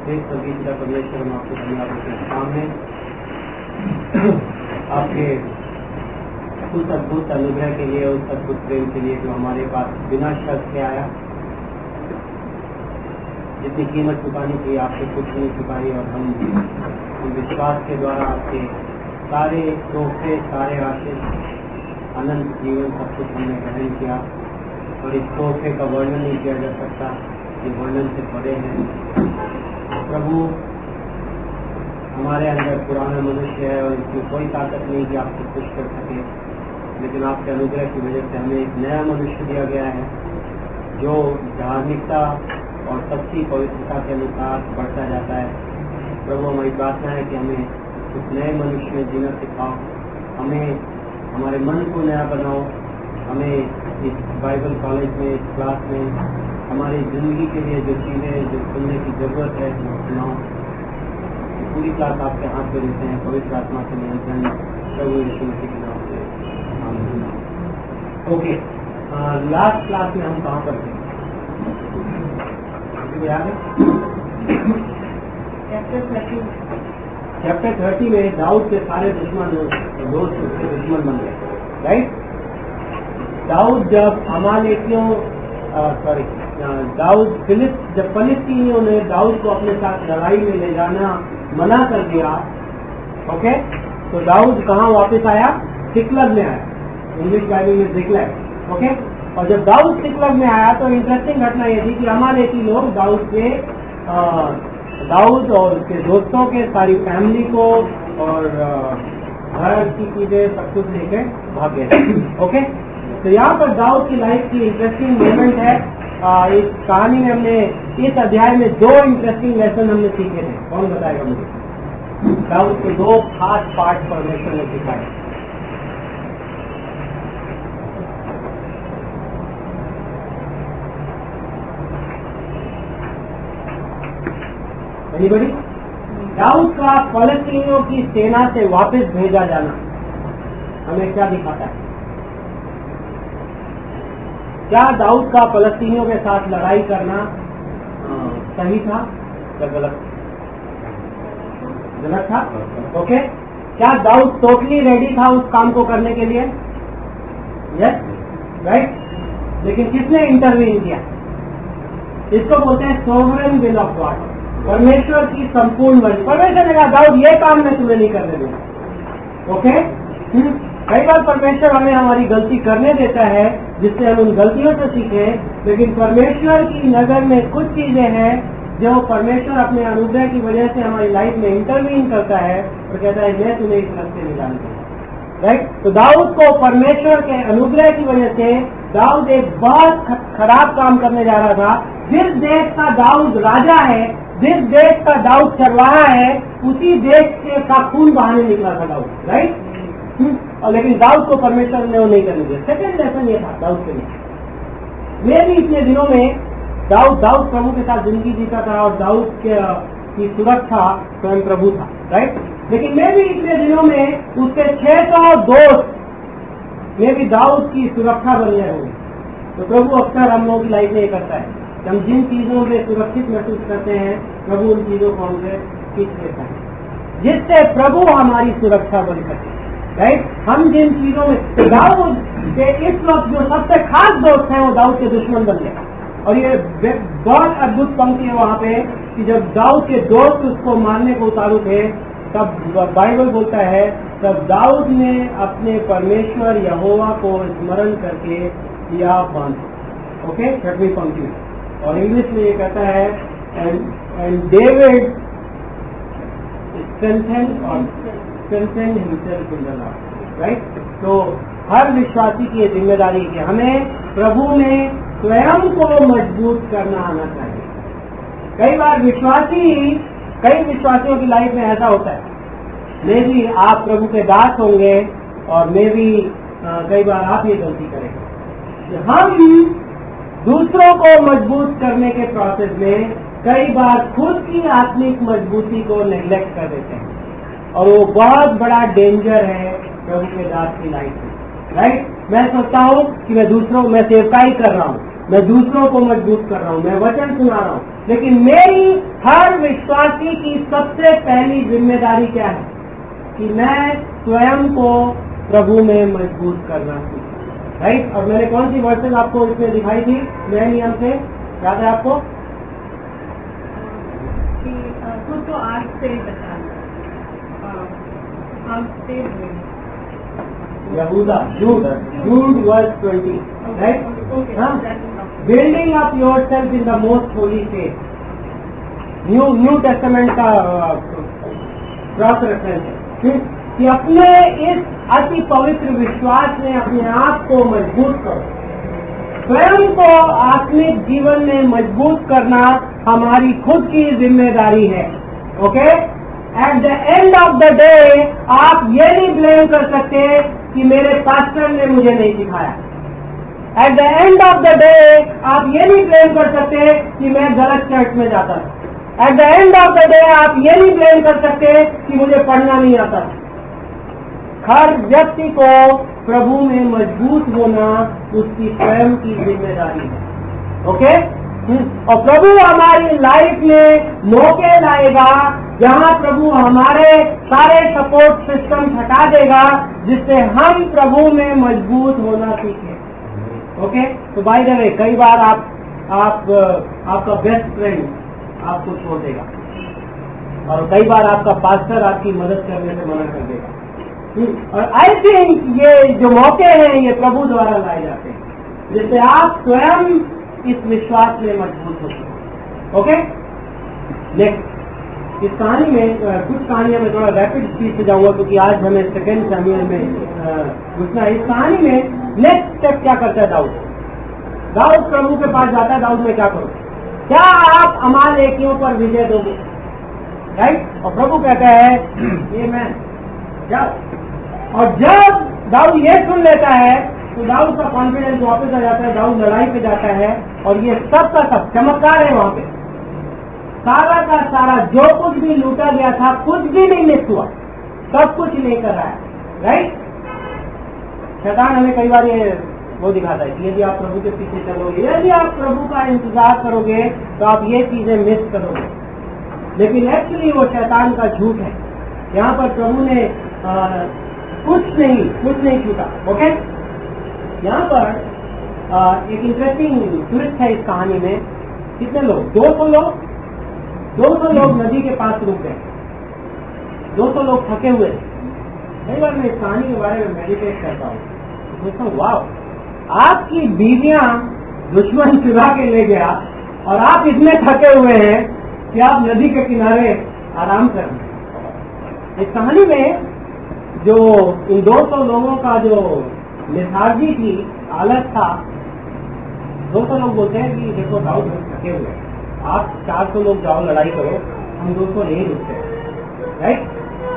सर्वगीता परमेश्वर हम आपको धन्यवाद के सामने आपके उस अद्भुत अनुग्रह के लिए, उस अद्भुत प्रेम के लिए जो हमारे पास बिना शर्त के आया। जितनी कीमत चुकानी थी आपने कुछ नहीं चुकाई, और हम विश्वास के द्वारा आपके सारे तोहफे, सारे आशीष, अनंत जीवन सब कुछ हमने ग्रहण किया। और इस तोहफे का वर्णन नहीं किया जा सकता, ये वर्णन से परे हैं। प्रभु, हमारे अंदर पुराना मनुष्य है और इसमें कोई ताकत नहीं कि आपको खुश कर सके, लेकिन आपके अनुग्रह की वजह से हमें एक नया मनुष्य दिया गया है जो धार्मिकता और सच्ची पवित्रता के अनुसार बढ़ता जाता है। प्रभु, हमारी प्रार्थना है कि हमें उस नए मनुष्य में जीना सिखाओ, हमें हमारे मन को नया बनाओ, हमें इस बाइबल कॉलेज में, इस क्लास में हमारी ज़िंदगी के लिए जो चीज़ें जो सुनने की ज़रूरत है वो सुनाओ। पूरी क्लास आपके हाथ में देते हैं, पवित्र आत्मा के नियंत्रण प्रभु यीशु मसीह के नाम से आमीन। ओके, लास्ट क्लास में हम कहाँ पर थे? याद है? चैप्टर 30 में दाऊद के सारे दुश्मन दोस्त उसके दुश्मन बन गए, राइट? दाऊद जब अमालेकियों जब फलिस्तीनियों ने दाऊद को अपने साथ लड़ाई में ले जाना मना कर दिया, ओके, तो दाऊद कहाँ वापस आया? सिकलग में आया। इंग्लिश बाइबल में सिकलग, ओके। और जब दाऊद सिकलग में आया तो इंटरेस्टिंग घटना ये थी कि अमालेकी लोग दाऊद और उसके दोस्तों के, सारी फैमिली को और घर की चीजें सब कुछ लेके भाग गए, ओके। तो यहाँ पर दाऊद की लाइफ की इंटरेस्टिंग मोमेंट है। इस कहानी में हमने, इस अध्याय में 2 इंटरेस्टिंग लेसन हमने सीखे थे। कौन बताएगा मुझे? दाऊद के 2 खास पार्ट परमेश्वर ने सिखाए। एनीबॉडी? दाऊद का फलस्तीनियों की सेना से वापस भेजा जाना हमें क्या दिखाता है? क्या दाऊद का फलस्तीनियों के साथ लड़ाई करना सही था या गलत? गलत था, ओके। क्या दाऊद टोटली रेडी था उस काम को करने के लिए? Yes, right. लेकिन किसने इंटरवीन किया? इसको बोलते हैं सोवरेन विल ऑफ गॉड, परमेश्वर की संपूर्ण मर्जी। परमेश्वर ने कहा दाऊद ये काम मैं तुम्हें नहीं करने दूंगा, ओके। कई बार परमेश्वर हमें हमारी गलती करने देता है जिससे हम उन गलतियों से सीखें, लेकिन परमेश्वर की नजर में कुछ चीजें हैं जो परमेश्वर अपने अनुग्रह की वजह से हमारी लाइफ में इंटरवीन करता है और कहता है मैं तुम्हें इस रास्ते में जाने दूंगा, राइट। तो दाऊद को परमेश्वर के अनुग्रह की वजह से दाऊद एक बहुत खराब काम करने जा रहा था। जिस देश का दाऊद राजा है, जिस देश का दाऊद चरवाहा है, उसी देश का खून बहाने निकला था दाऊद, राइट। और लेकिन दाऊद को परमेश्वर ने वो नहीं करने दिया। सेकंड लेसन ये था दाऊद के लिए। मैं भी इतने दिनों में दाऊद प्रभु के साथ जिंदगी जीता था और दाऊद की सुरक्षा स्वयं प्रभु था, राइट। लेकिन मैं भी इतने दिनों में उसके 600 दोस्त में भी दाऊद की सुरक्षा बन गए होंगे। तो प्रभु अक्सर हम लोगों की लाइफ में ये करता है कि हम जिन चीजों में सुरक्षित महसूस करते हैं, प्रभु उन चीजों को हमसे खींच लेता है जिससे प्रभु हमारी सुरक्षा बन सके, राइट। हम जिन चीजों में, दाऊद के इस वक्त जो सबसे खास दोस्त हैं वो दाऊद के दुश्मन बन गए। और ये बहुत अद्भुत पंक्ति है वहां पे कि जब दाऊद के दोस्त उसको मारने को उतारू थे, तब बाइबल बोलता है तब दाऊद ने अपने परमेश्वर यहोवा को स्मरण करके किया बांधा, ओके। 6वीं पंक्ति और इंग्लिश में ये कहता है and David strengthened himself in the Lord, right? तो हर विश्वासी की ये जिम्मेदारी है कि हमें प्रभु में स्वयं को मजबूत करना आना चाहिए। कई विश्वासियों की लाइफ में ऐसा होता है। मैं भी, आप प्रभु के दास होंगे और मैं भी कई बार आप ये गलती करेंगे। हम दूसरों को मजबूत करने के प्रोसेस में कई बार खुद की आत्मिक मजबूती को नेग्लेक्ट कर देते हैं और वो बहुत बड़ा डेंजर है प्रभु के दास की लाइफ में, राइट। मैं सोचता हूँ कि मैं सेवकाई कर रहा हूँ, मैं दूसरों को मजबूत कर रहा हूं, मैं वचन सुना रहा हूं, लेकिन मेरी हर विश्वासी की सबसे पहली जिम्मेदारी क्या है कि मैं स्वयं को प्रभु में मजबूत करना सीखूं, राइट। और मैंने कौन सी वर्सेस आपको इसमें दिखाई थी नए नियम से, याद है आपको? खुद को आग से बचाना, आग से यहूदा Jude verse 20, right. Building up yourself in the most holy faith, New Testament का क्रॉस रेफरेंस है कि अपने इस अति पवित्र विश्वास में अपने आप को मजबूत करो। स्वयं को आत्मिक जीवन में मजबूत करना हमारी खुद की जिम्मेदारी है, okay. At the end of the day आप ये नहीं ब्लेम कर सकते कि मेरे पास्टर ने मुझे नहीं सिखाया। At the end of the day आप ये नहीं ब्लेम कर सकते कि मैं गलत चर्च में जाता था। At the end of the day आप ये नहीं ब्लेम कर सकते कि मुझे पढ़ना नहीं आता था। हर व्यक्ति को प्रभु में मजबूत होना उसकी स्वयं की जिम्मेदारी है, ओके। और प्रभु हमारी लाइफ में मौके लाएगा जहां प्रभु हमारे सारे सपोर्ट सिस्टम हटा देगा, जिससे हम प्रभु में मजबूत होना सीखें, ओके। तो बाय द वे कई बार आपका बेस्ट फ्रेंड आपको छोड़ देगा, और कई बार आपका पास्टर आपकी मदद करने से मना कर देगा। और आई थिंक ये जो मौके हैं ये प्रभु द्वारा लाए जाते हैं, जिससे आप स्वयं इस विश्वास में मजबूत होते हैं, ओके। नेक्स्ट, इस कहानी में कुछ कहानियां में थोड़ा रैपिड स्पीड से जाऊंगा क्योंकि आज हमें सेकेंड सैमुएल में घुसना है। इस कहानी में नेक्स्ट स्टेप क्या करता है दाऊद? दाऊद प्रभु के पास जाता है, दाऊद में क्या करो, क्या आप अमालेकियों पर विजय दोगे, राइट। और प्रभु कहता है ये मैं जाओ। और जब दाऊद ये सुन लेता है तो दाऊद का कॉन्फिडेंस वापस आ जाता है, दाऊद लड़ाई पे जाता है, और ये सब का सब चमत्कार है वहां पे। सारा का सारा जो कुछ भी लूटा गया था कुछ भी नहीं मिस हुआ, सब कुछ लेकर आया, राइट। शैतान हमें कई बार ये वो दिखाता है कि यदि आप प्रभु के पीछे चलोगे, यदि आप प्रभु का इंतजार करोगे तो आप ये चीजें मिस करोगे, लेकिन एक्चुअली वो शैतान का झूठ है। यहाँ पर प्रभु ने कुछ नहीं छूटा, ओके। यहाँ पर एक इंटरेस्टिंग ट्विस्ट है इस कहानी में। कितने लोग? 200 लोग नदी के पास रुक गए, 200 लोग थके हुए। कई बार मैं इस कहानी के बारे में मेडिटेट करता हूँ, सोचता हूँ वाह, आपकी बीवियां दुश्मन चुरा के ले गया और आप इतने थके हुए हैं कि आप नदी के किनारे आराम कर रहे हैं। इस कहानी में जो इन 200 लोगों का जो लेथार्जी थी, आलस था, 200 लोग बोलते हैं कि देखो दाऊद थके हुए, आप 400 लोग जाओ लड़ाई करो, हम 200 नहीं रुकते, राइट।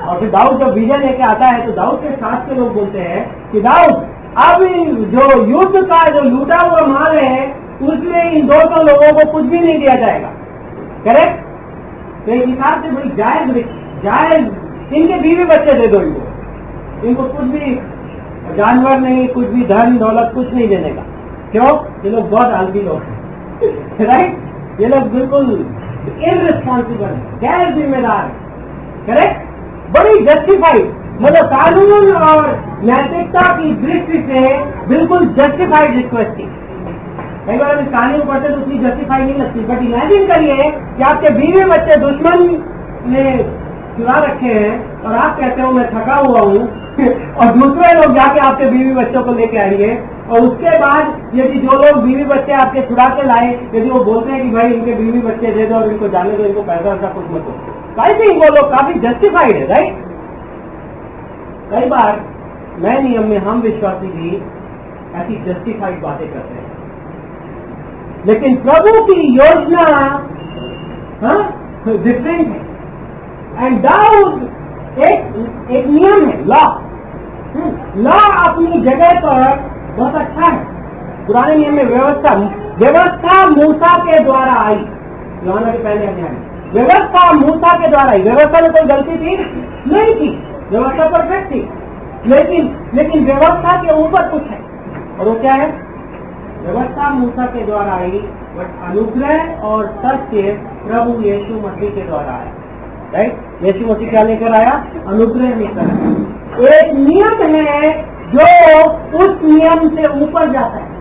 और फिर दाऊद जब विजय लेके आता है तो दाऊद के साथ के लोग बोलते हैं कि दाऊद अब जो युद्ध का जो लूटा हुआ माल है उसमें इन 200 लोगों को कुछ भी नहीं दिया जाएगा, करेक्ट। तो इस हिसाब से बड़ी जायज इनके बीवी बच्चे दे दो, इनको कुछ भी जानवर नहीं, कुछ भी धन दौलत कुछ नहीं देने का। क्यों? ये लोग बहुत आलसी लोग हैं, राइट। ये लोग बिल्कुल इररिस्पॉन्सिबल, गैर जिम्मेदार, करेक्ट। बड़ी जस्टिफाइड, मतलब कानून और नैतिकता की दृष्टि से बिल्कुल जस्टिफाइड रिक्वेस्ट थी। कई बार इस कहानी को पढ़ते तो उतनी जस्टिफाइड नहीं लगती, बट इमेजिन करिए कि आपके बीवी बच्चे दुश्मन ने चुरा रखे हैं और आप कहते हो मैं थका हुआ हूँ और दूसरे लोग जाके आपके बीवी बच्चों को लेके आएंगे, और उसके बाद यदि जो लोग बीवी बच्चे आपके छुड़ा के लाए, यदि वो बोलते हैं कि भाई इनके बीवी बच्चे दे दो और इनको जाने दो, इनको पैसा वैसा कुछ मत दो, आई थिंक वो लोग काफी जस्टिफाइड है, राइट। कई बार नए नियम में हम विश्वासी भी ऐसी जस्टिफाइड बातें करते हैं, लेकिन प्रभु की योजना डिफरेंट है। एंड दाऊद एक नियम है, लॉ अपनी जगह पर बहुत अच्छा है। पुराने नियम में व्यवस्था मूसा के द्वारा आई, यूहन्ना के पहले अध्याय में व्यवस्था मूसा के द्वारा आई। व्यवस्था में कोई गलती थी नहीं थी, व्यवस्था परफेक्ट थी, लेकिन व्यवस्था के ऊपर कुछ है, और वो क्या है? व्यवस्था मूसा के द्वारा आई, बट अनुग्रह और सत्य प्रभु यीशु मसीह के द्वारा आया। राइट, यीशु मसीह क्या लेकर आया? अनुग्रह लेकर आया। एक नियम है जो उस नियम से ऊपर जाता है।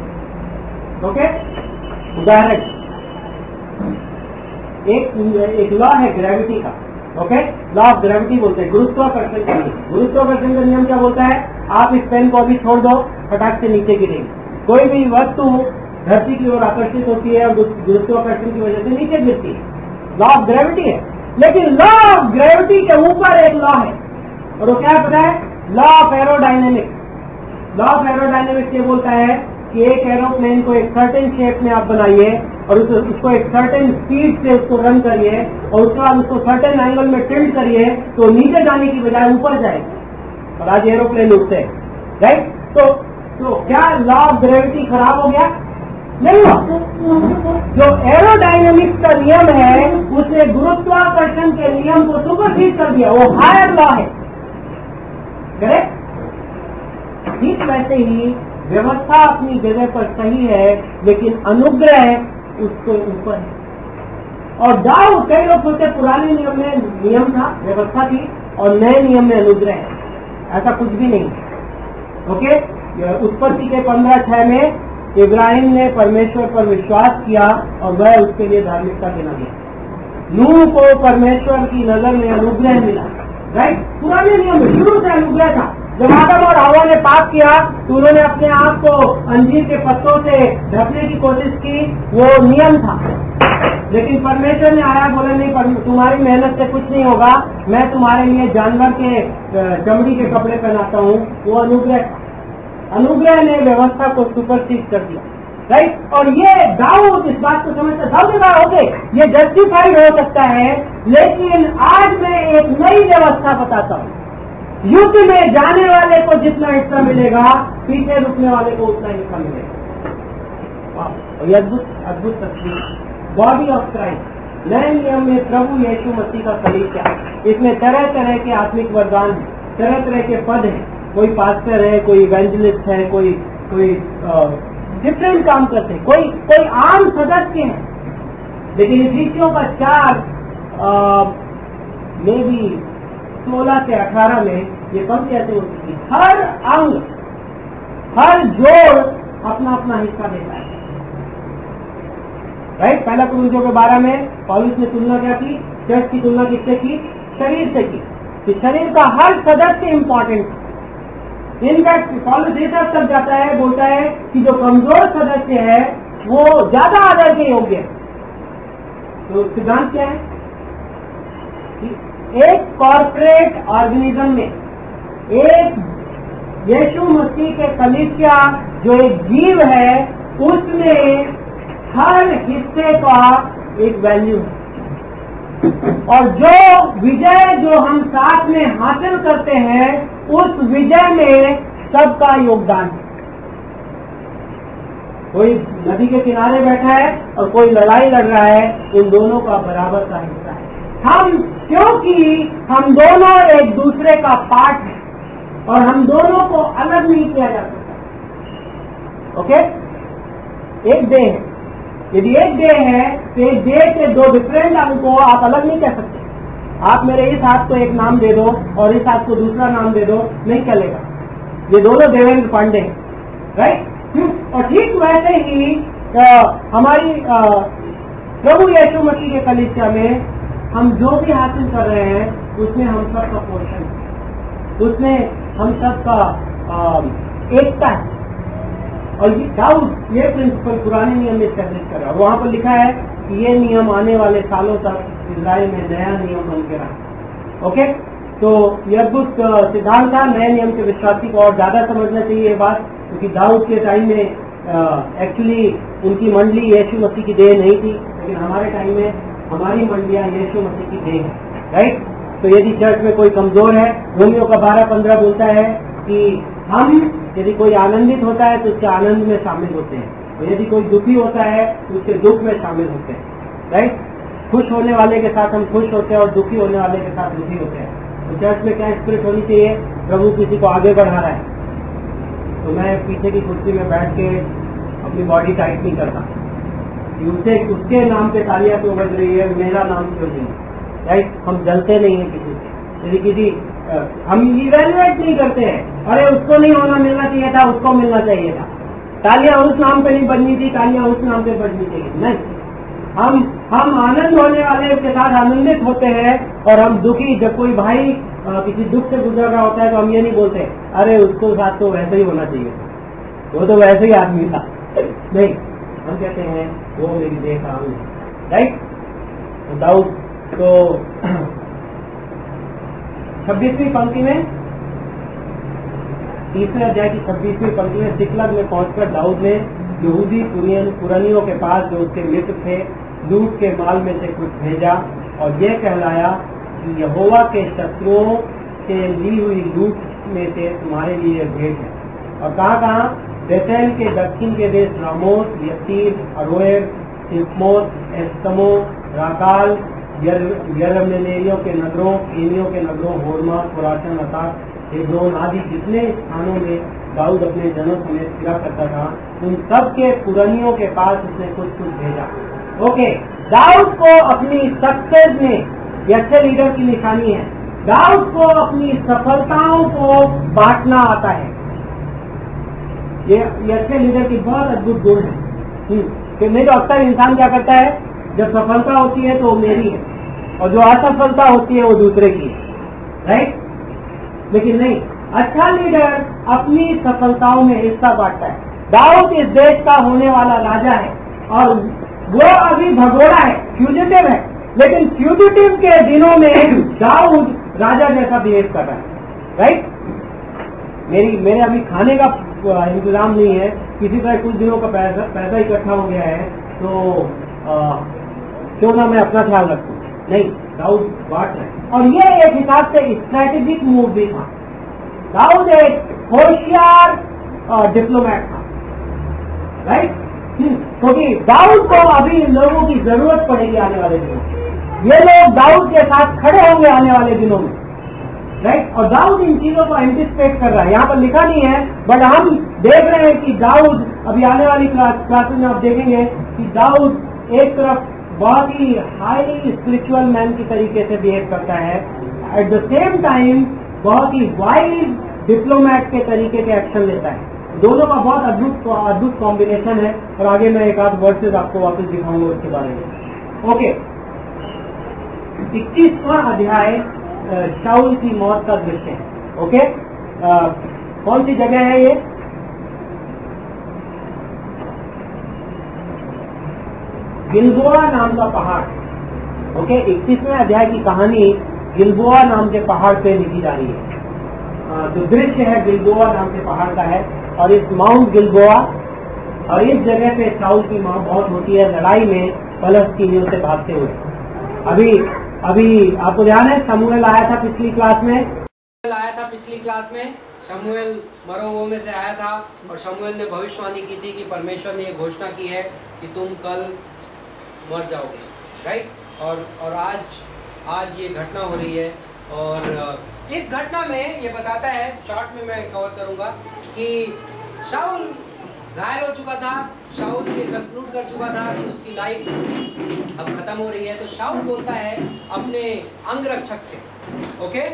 ओके, उदाहरण, एक लॉ है ग्रेविटी का। ओके, लॉ ऑफ ग्रेविटी बोलते हैं, गुरुत्वाकर्षण का नियम। गुरुत्वाकर्षण का नियम क्या बोलता है? आप इस पेन को अभी छोड़ दो, फटाक से नीचे गिरेगी। कोई भी वस्तु धरती की ओर आकर्षित होती है और गुरुत्वाकर्षण की वजह से नीचे गिरती है। लॉ ऑफ ग्रेविटी है। लेकिन लॉ ऑफ ग्रेविटी के ऊपर एक लॉ है, और वो क्या पता है? Law of aerodynamics. Law of aerodynamics ये बोलता है कि एक एरोप्लेन को एक सर्टेन शेप में आप बनाइए और उसको एक सर्टेन स्पीड से उसको रन करिए और उसके बाद उसको सर्टेन एंगल में टिल्ट करिए तो नीचे जाने की बजाय ऊपर जाएगा। और आज एरोप्लेन उड़ते हैं। राइट, तो क्या लॉ ऑफ ग्रेविटी खराब हो गया? नहीं हुआ। जो एरोडायनेमिक्स का नियम है उसने गुरुत्वाकर्षण के नियम को सुपरसीड कर दिया, वो हायर लॉ है। करेक्ट? ठीक वैसे ही व्यवस्था अपनी जगह पर सही है, लेकिन अनुग्रह उसके ऊपर है। और जाओ, कई लोग सोचते पुराने नियम में नियम था, व्यवस्था थी, और नए नियम में अनुग्रह है। ऐसा कुछ भी नहीं। ओके, उत्पत्ति के 15:6 में इब्राहिम ने परमेश्वर पर विश्वास किया और वह उसके लिए धार्मिकता गिना गया। नूह को परमेश्वर की नजर में अनुग्रह मिला। राइट, पुराने नियम में शुरू से अनुग्रह था। जब आदम और हवा ने पाप किया तो उन्होंने अपने आप को अंजीर के पत्तों से ढकने की कोशिश की, वो नियम था। लेकिन परमेश्वर ने आया, बोला नहीं, तुम्हारी मेहनत से कुछ नहीं होगा, मैं तुम्हारे लिए जानवर के चमड़ी के कपड़े पहनाता हूँ। वो अनुग्रह ने व्यवस्था को सुपरसीड कर दिया। राइट, और ये दाऊद इस बात को समझता, दाऊद ने कहा ओके ये जस्टिफाइड हो सकता है, लेकिन आज मैं एक नई व्यवस्था बताता हूँ। युद्ध में जाने वाले को जितना हिस्सा मिलेगा, पीछे रुकने वाले को उतना हिस्सा मिलेगा। और ये अद्भुत तस्वीर, बॉडी ऑफ क्राइस्ट। नए नियम में प्रभु यीशु मसीह का कलीसिया, इसमें तरह तरह के आत्मिक वरदान, तरह तरह के पद हैं। कोई पास्टर है, कोई इवेंजलिस्ट है, कोई डिफरेंट काम करते हैं, कोई आम सदस्य है। लेकिन इफिसियों का 4 में भी 16 से 18 में ये पंक्ति ऐसे होती है, हर अंग, हर जोड़ अपना अपना हिस्सा देता है। राइट, पहला कुरिन्थियों के 12 में पौलुस ने तुलना क्या की? चर्च की तुलना किससे की? शरीर से की, कि शरीर का हर सदस्य इंपॉर्टेंट है। इनफैक्ट पौलुस ये तक जाता है, बोलता है कि जो कमजोर सदस्य है वो ज्यादा आदर के योग्य है। तो सिद्धांत क्या है? एक कॉर्पोरेट ऑर्गेनिज्म में एक यीशु मसीह के कलीसिया जो एक जीव है, उसमें हर हिस्से का एक वैल्यू है। और जो विजय जो हम साथ में हासिल करते हैं, उस विजय में सबका योगदान है। कोई नदी के किनारे बैठा है और कोई लड़ाई लड़ रहा है, इन दोनों का बराबर का हिस्सा है। क्योंकि हम दोनों एक दूसरे का पार्ट हैं और हम दोनों को अलग नहीं किया जा सकता। ओके, एक देह है। यदि एक देह है तो एक देह के 2 डिफरेंट अंग को आप अलग नहीं कर सकते। आप मेरे इस हाथ को एक नाम दे दो और इस हाथ को दूसरा नाम दे दो, नहीं चलेगा। ये दोनों देवेंद्र पांडे हैं। राइट, और ठीक वैसे ही हमारी प्रभु यीशु मसीह के कलीसिया में हम जो भी हासिल कर रहे हैं उसमें हम सब का पोर्शन है, उसमें हम सब का एकता है। और दाऊद ये प्रिंसिपल पुराने नियम में स्टैब्लिश कर रहा है। वहां पर लिखा है कि ये नियम आने वाले सालों तक इजराइल में नया नियम बन के रहा। ओके, तो ये अद्भुत सिद्धांत था। नए नियम के विश्वासी को और ज्यादा समझना चाहिए ये बात, क्योंकि दाऊद के टाइम में एक्चुअली उनकी मंडली यीशु मसीह की देह नहीं थी, लेकिन हमारे टाइम में हमारी मंडलियां यीशु मसीह की देह है। राइट, तो यदि चर्च में कोई कमजोर है, रोमियो का 12:15 बोलता है कि हम यदि कोई आनंदित होता है तो उसके आनंद में शामिल होते हैं, और यदि कोई दुखी होता है तो उसके दुख में शामिल होते हैं। राइट, खुश होने वाले के साथ हम खुश होते हैं और दुखी होने वाले के साथ दुखी होते हैं। तो चर्च में क्या स्पिरिट होनी चाहिए? प्रभु किसी को आगे बढ़ा रहा है तो मैं पीछे की कुर्सी में बैठ के अपनी बॉडी टाइट नहीं करता कि उसके नाम पे तालियां क्यों बज रही है, मेरा नाम क्यों नहीं, राइट। हम जलते नहीं है किसी से, यदि किसी हम इवेल्युएट नहीं करते हैं, अरे उसको नहीं होना मिलना चाहिए था, उसको मिलना चाहिए था, तालियां उस नाम पे नहीं बजनी थी, तालियां उस नाम पे बजनी चाहिए, नहीं। हम आनंद होने वाले के साथ आनंदित होते हैं, और हम दुखी, जब कोई भाई किसी दुख से गुजर रहा होता है तो हम ये नहीं बोलते अरे उसको साथ तो वैसे ही होना चाहिए, वो तो वैसे ही आदमी था, नहीं। हम कहते हैं वो मेरी देख आंग है, राइट। दाऊद तो 26वीं पंक्ति में, तीसरे अध्याय की 26वीं पंक्ति में, सिकलग में पहुंचकर दाऊद ने यहूदी पुरानियों के पास जो उसके मित्र थे लूट के माल में से कुछ भेजा और यह कहलाया कि यहोवा के शत्रुओं से ली हुई लूट में से तुम्हारे लिए भेंट है। और कहाँ बेतेल के दक्षिण के देश रामोस, यतीर, अरोएर, सिकमोत, एस्तमो, राकाल, यरमेलेरियों के नगरों, कीनियों के नगरों, होरमा, खुरासन, अताक, हेब्रोन आदि जितने स्थानों में दाऊद अपने जनों समेत फिरा करता था, उन सब के पुरानियों के पास उसने कुछ कुछ भेजा। ओके, दाऊद को अपनी सक्सेस में, ये अच्छे लीडर की निशानी है, दाऊद को अपनी सफलताओं को बांटना आता है। ये अच्छे लीडर की बहुत अद्भुत गुण है। कि नहीं तो अक्सर इंसान क्या करता है, जब सफलता होती है तो वो मेरी है, और जो असफलता होती है वो दूसरे की है, राइट। लेकिन नहीं, अच्छा लीडर अपनी सफलताओं में हिस्सा बांटता है। दाऊद इस देश का होने वाला राजा है, और वो अभी भगोड़ा है, फ्यूजिटिव है, लेकिन फ्यूजिटिव के दिनों में दाऊद राजा जैसा बिहेव कर रहा है, राइट। मेरे अभी खाने का इंतजाम नहीं है, किसी तरह कुछ दिनों का पैसा इकट्ठा हो गया है, तो क्यों ना मैं अपना ख्याल रखूं, नहीं, दाऊद बांट रहे। और ये एक हिसाब से स्ट्रैटेजिक मूव भी था। दाऊद एक होशियार डिप्लोमेट था, राइट। क्योंकि दाऊद को अभी लोगों की जरूरत पड़ेगी आने वाले दिनों में, ये लोग दाऊद के साथ खड़े होंगे आने वाले दिनों में, राइट। और दाऊद इन चीजों को एंटिसिपेट कर रहा है, यहाँ पर लिखा नहीं है, बट हम देख रहे हैं कि दाऊद अभी आने वाली क्लासेस में आप देखेंगे कि दाऊद एक तरफ बहुत ही हाईली स्पिरिचुअल मैन की तरीके से बिहेव करता है, एट द सेम टाइम बहुत ही वाइज डिप्लोमेट के तरीके के एक्शन लेता है। दोनों का बहुत अद्भुत कॉम्बिनेशन है, और आगे मैं एक आध वर्सेस आपको वापस दिखाऊंगा उसके बारे में। ओके, 21वां अध्याय शाऊल की मौत का दृश्य है। ओके, कौन सी जगह है ये? गिलबोआ नाम का पहाड़। ओके, 21वें अध्याय की कहानी गिलबोआ नाम के पहाड़ पे लिखी जा रही है। जो दृश्य है गिलबोआ नाम के पहाड़ का है, और इस माउंट गिलबोआ और इस जगह पे शाऊल की मौत होती है लड़ाई में फलस्तीनियों से भागते हुए। अभी आपको ध्यान है शमूएल आया था पिछली क्लास में, शमूएल मरोवों में से आया था, और शमूएल ने भविष्यवाणी की थी कि परमेश्वर ने ये घोषणा की है कि तुम कल मर जाओगे, राइट। और आज ये घटना हो रही है, और इस घटना में ये बताता है, शॉर्ट में मैं कवर करूंगा, कि शाऊल घायल हो चुका था, शाऊल ये कंक्लूड कर चुका था कि उसकी लाइफ अब खत्म हो रही है। तो शाऊल बोलता है अपने अंगरक्षक से, ओके,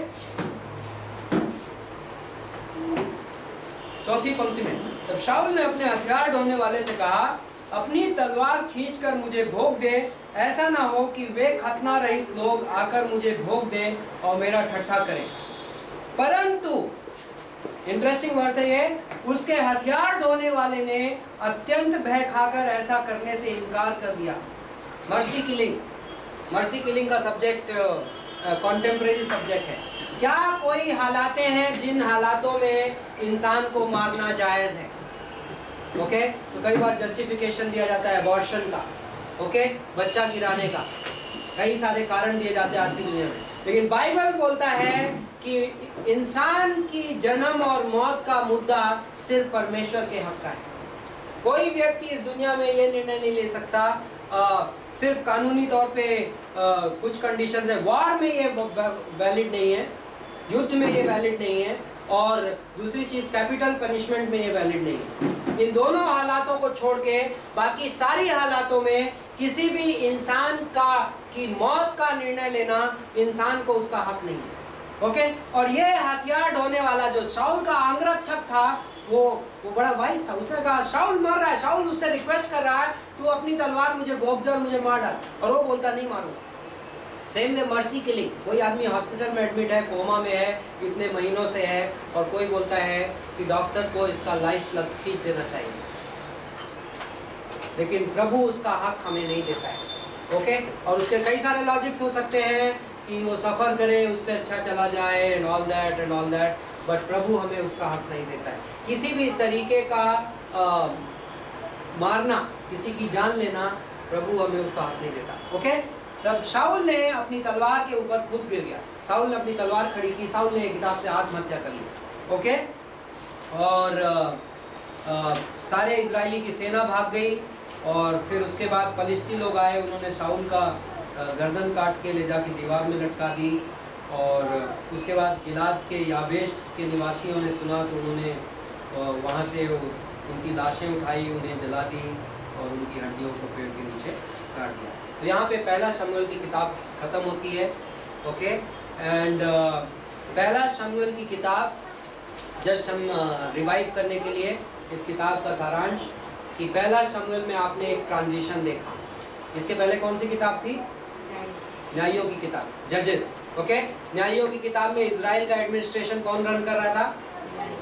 चौथी पंक्ति में, तब शाऊल ने अपने हथियार ढोने वाले से कहा, अपनी तलवार खींचकर मुझे भोंक दे, ऐसा ना हो कि वे खतना रहित लोग आकर मुझे भोंक दें और मेरा ठट्ठा करें। परंतु इंटरेस्टिंग वर्ड है ये, उसके हथियार ढोने वाले ने अत्यंत भय खाकर ऐसा करने से इनकार कर दिया। मर्सी किलिंग का सब्जेक्ट कॉन्टेम्परेरी सब्जेक्ट है। क्या कोई हालातें हैं जिन हालातों में इंसान को मारना जायज है? ओके, तो कई बार जस्टिफिकेशन दिया जाता है अबॉर्शन का, ओके, बच्चा गिराने का, कई सारे कारण दिए जाते हैं आज की दुनिया में। लेकिन बाइबल बोलता है कि इंसान की जन्म और मौत का मुद्दा सिर्फ परमेश्वर के हक का है। कोई व्यक्ति इस दुनिया में ये निर्णय नहीं ले सकता, सिर्फ कानूनी तौर पे कुछ कंडीशंस है, वॉर में ये वैलिड नहीं है, युद्ध में ये वैलिड नहीं है, और दूसरी चीज कैपिटल पनिशमेंट में ये वैलिड नहीं है। इन दोनों हालातों को छोड़ के बाकी सारी हालातों में किसी भी इंसान का की मौत का निर्णय लेना इंसान को उसका हक नहीं है। ओके, और ये हथियार ढोने वाला जो शाऊल का अंगरक्षक था वो बड़ा वाइस था। उसने कहा शाऊल मर रहा है, शाऊल उससे रिक्वेस्ट कर रहा है तू अपनी तलवार मुझे घोंप दे और मुझे मार डाल, और वो बोलता नहीं मारूंगा। सेम वे मर्सी किलिंग, कोई आदमी हॉस्पिटल में एडमिट है, कोमा में है, इतने महीनों से है, और कोई बोलता है कि डॉक्टर को इसका लाइफ खींच देना चाहिए, लेकिन प्रभु उसका हक हमें नहीं देता है। ओके, और उसके कई सारे लॉजिक्स हो सकते हैं कि वो सफर करे उससे अच्छा चला जाए एंड ऑल दैट, बट प्रभु हमें उसका हक नहीं देता है। किसी भी तरीके का मारना, किसी की जान लेना, प्रभु हमें उसका हक नहीं देता। ओके, तब शाऊल ने अपनी तलवार के ऊपर खुद गिर गया। शाऊल ने अपनी तलवार खड़ी की, शाऊल ने एक किताब से आत्महत्या कर ली। ओके, और सारे इजरायली की सेना भाग गई, और फिर उसके बाद फलिस्ती लोग आए, उन्होंने शाऊल का गर्दन काट के ले जाके दीवार में लटका दी, और उसके बाद गिलाद के याबेश के निवासियों ने सुना तो उन्होंने वहाँ से उनकी लाशें उठाई, उन्हें जला दी और उनकी हड्डियों को पेड़ के नीचे काट दिया। तो यहाँ पे पहला शमूएल की किताब ख़त्म होती है। ओके, एंड पहला शमूएल की किताब जस्ट हम रिवाइव करने के लिए इस किताब का सारांश कि पहला शमूएल में आपने एक ट्रांजिशन देखा। इसके पहले कौन सी किताब थी? न्यायियों की किताब, जजेस। ओके, न्यायियों की किताब में इजराइल का एडमिनिस्ट्रेशन कौन रन कर रहा था?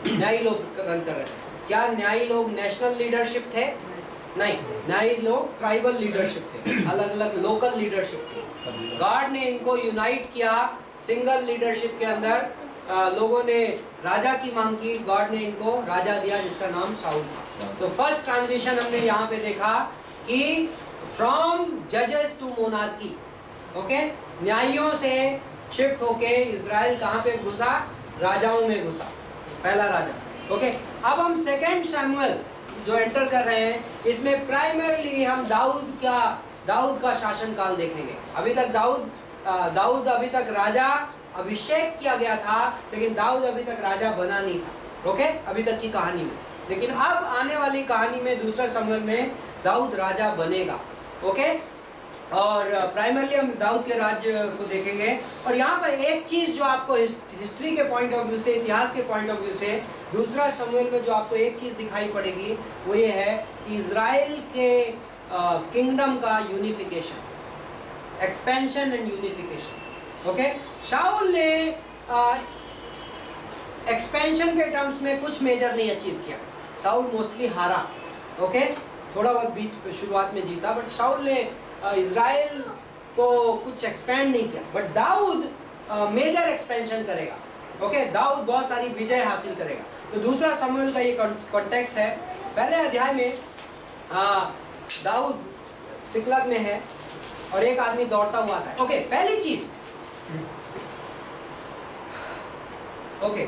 न्यायी लोग रन कर रहे थे। क्या न्यायी लोग नेशनल लीडरशिप थे? नहीं, न्यायी लोग ट्राइबल लीडरशिप थे, अलग अलग लोकल लीडरशिप थी। गॉड ने इनको यूनाइट किया सिंगल लीडरशिप के अंदर। लोगों ने राजा की मांग की, गॉड ने इनको राजा दिया जिसका नाम शाऊल था। तो फर्स्ट ट्रांजिशन हमने यहाँ पे देखा कि फ्रॉम जजेस टू मोनार्की। ओके, न्यायियों से शिफ्ट होके इजराइल कहाँ पे घुसा? राजाओं में घुसा, पहला राजा। ओके, अब हम सेकेंड शमूएल जो एंटर कर रहे हैं, इसमें प्राइमरली हम दाऊद का शासन काल देखेंगे। अभी तक दाऊद अभी तक राजा अभिषेक किया गया था, लेकिन दाऊद अभी तक राजा बना नहीं था। ओके, अभी तक की कहानी में, लेकिन अब आने वाली कहानी में दूसरा शमूएल में दाऊद राजा बनेगा। ओके, और प्राइमरली हम दाऊद के राज्य को देखेंगे। और यहाँ पर एक चीज जो आपको हिस्ट्री के पॉइंट ऑफ व्यू से, इतिहास के पॉइंट ऑफ व्यू से, दूसरा शमूएल में जो आपको एक चीज दिखाई पड़ेगी वो ये है कि इजराइल के किंगडम का unification, expansion and unification. Okay, शाऊल ने एक्सपेंशन के टर्म्स में कुछ मेजर नहीं अचीव किया। शाऊल मोस्टली हारा। ओके, थोड़ा बहुत बीच शुरुआत में जीता, बट शाऊल ने इजराइल को कुछ एक्सपेंड नहीं किया। बट दाऊद मेजर एक्सपेंशन करेगा। ओके, दाऊद बहुत सारी विजय हासिल करेगा। तो दूसरा शमूएल का ये कॉन्टेक्स्ट है। पहले अध्याय में दाऊद सिकलग में है और एक आदमी दौड़ता हुआ आता है। ओके, पहली चीज, ओके,